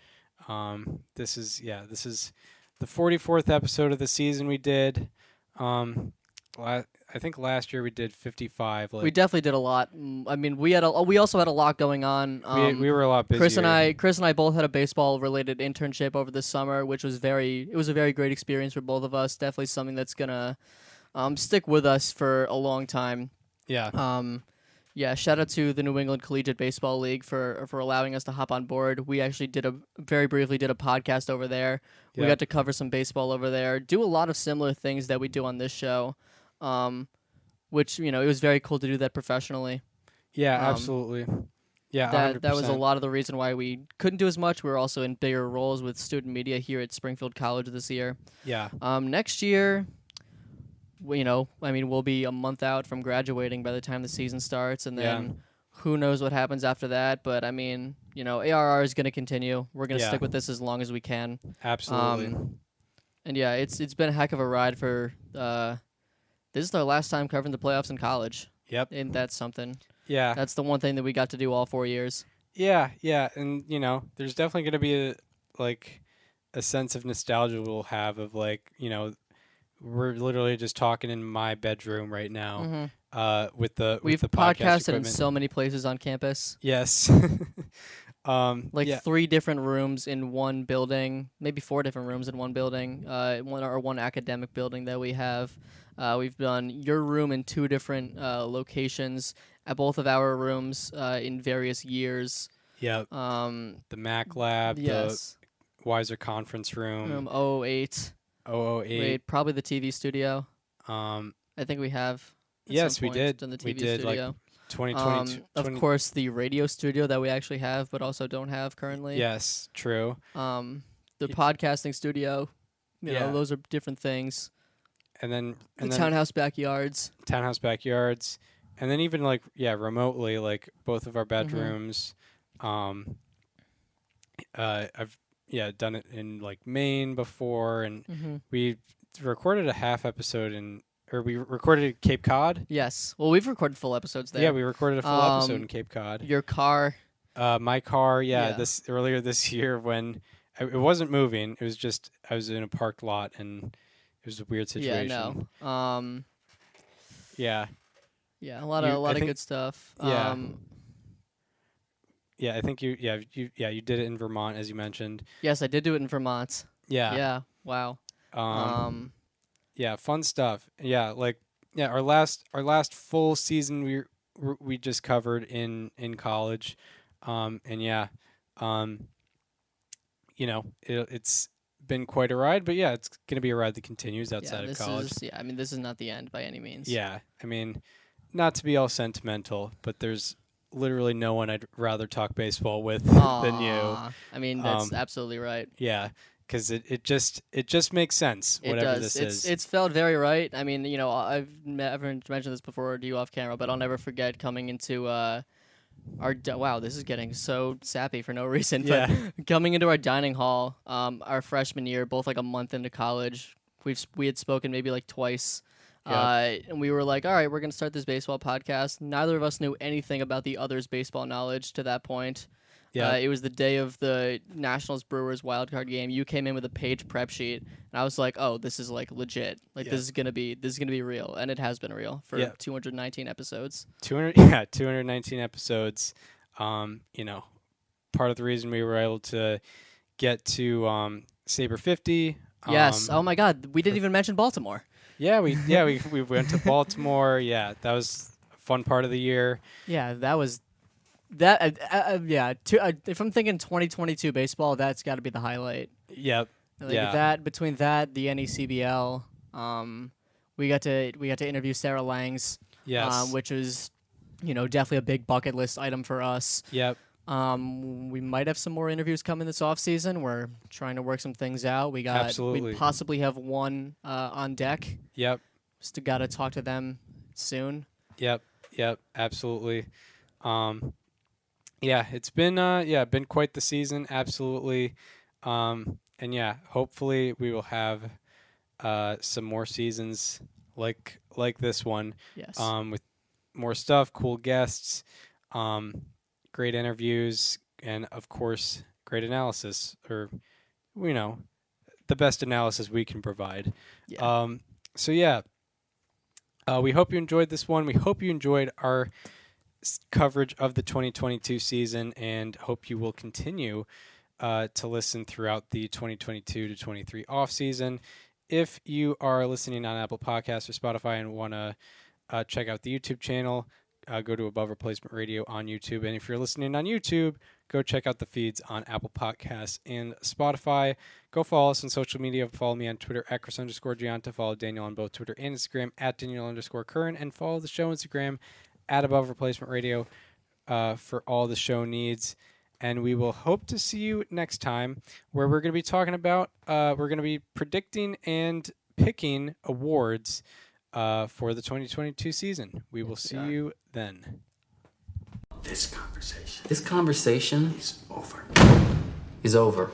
This is the 44th episode of the season we did. I think last year we did 55. We definitely did a lot. I mean, we also had a lot going on. We were a lot busier. Chris and I both had a baseball related internship over the summer, which was a very great experience for both of us. Definitely something that's gonna stick with us for a long time. Yeah. Yeah, shout out to the New England Collegiate Baseball League for allowing us to hop on board. We actually very briefly did a podcast over there. Yep. We got to cover some baseball over there, do a lot of similar things that we do on this show, which, it was very cool to do that professionally. Yeah, absolutely. Yeah, that was a lot of the reason why we couldn't do as much. We were also in bigger roles with student media here at Springfield College this year. Yeah. Next year, we'll be a month out from graduating by the time the season starts, and then who knows what happens after that. But, ARR is going to continue. We're going to stick with this as long as we can. Absolutely. And, it's been a heck of a ride for this is our last time covering the playoffs in college. Yep. Ain't that something? Yeah. That's the one thing that we got to do all 4 years. Yeah, and, there's definitely going to be a sense of nostalgia we'll have of, we're literally just talking in my bedroom right now. Mm-hmm. With the podcasted in so many places on campus. Yes. 3 different rooms in one building, maybe 4 different rooms in one building. One academic building that we have. We've done your room in 2 different locations at both of our rooms in various years. Yep. The Mac Lab, yes. The Weiser Conference Room. Room 008. 008. Wait, probably the TV studio. I think we have. Yes, we did. In the TV we did studio. like 2022. Of course, the radio studio that we actually have, but also don't have currently. Yes, true. The podcasting studio. You know, those are different things. And then townhouse backyards. Townhouse backyards, and then even like remotely, like both of our bedrooms. I've done it in like Maine before, and we recorded a half episode we recorded Cape Cod. Yes. Well, we've recorded full episodes there. Yeah, we recorded a full episode in Cape Cod. Your car. My car. This earlier this year when it wasn't moving. It was just I was in a parked lot and it was a weird situation. Yeah. No. Yeah. Yeah. A lot of good stuff. Yeah. Yeah, I think you did it in Vermont, as you mentioned. Yes, I did do it in Vermont. Yeah. Yeah. Wow. Yeah, fun stuff. Yeah, our last full season we just covered in college, it's been quite a ride, but it's gonna be a ride that continues outside of college. This is not the end by any means. Yeah, not to be all sentimental, but there's literally no one I'd rather talk baseball with than you. That's absolutely right. Yeah. Because it just makes sense. Whatever this is, it's felt very right. I've never mentioned this before to you off camera, but I'll never forget coming into wow, this is getting so sappy for no reason. But coming into our dining hall, our freshman year, both like a month into college, we had spoken maybe like twice. And we were like, all right, we're going to start this baseball podcast. Neither of us knew anything about the other's baseball knowledge to that point. Yeah. It was the day of the Nationals-Brewers wildcard game. You came in with a page prep sheet, and I was like, oh, this is like legit. This is gonna be real, and it has been real for 219 episodes. 219 episodes. Part of the reason we were able to get to Saber 50. Yes. Oh my God, we didn't even mention Baltimore. Yeah, we went to Baltimore. Yeah, that was a fun part of the year. Yeah, that was. If I'm thinking 2022 baseball, that's got to be the highlight. Yep. Between that, the NECBL, we got to interview Sarah Langs. Yes. Which was, definitely a big bucket list item for us. Yep. We might have some more interviews coming this off season. We're trying to work some things out. We possibly have one on deck. Yep. Just got to talk to them soon. Yep. Absolutely. It's been quite the season, absolutely. Hopefully we will have some more seasons like this one. Yes. With more stuff, cool guests, great interviews, and of course, great analysis, or the best analysis we can provide. Yeah. We hope you enjoyed this one. We hope you enjoyed our coverage of the 2022 season, and hope you will continue to listen throughout the 2022 to 23 off season. If you are listening on Apple Podcasts or Spotify and want to check out the YouTube channel, go to Above Replacement Radio on YouTube. And if you're listening on YouTube, go check out the feeds on Apple Podcasts and Spotify. Go follow us on social media. Follow me on Twitter at Chris_Gianta. Follow Daniel on both Twitter and Instagram at Daniel_Curran. And follow the show Instagram at Above Replacement Radio for all the show needs. And we will hope to see you next time, where we're going to be talking about, we're going to be predicting and picking awards for the 2022 season. We will see you then. This conversation is over.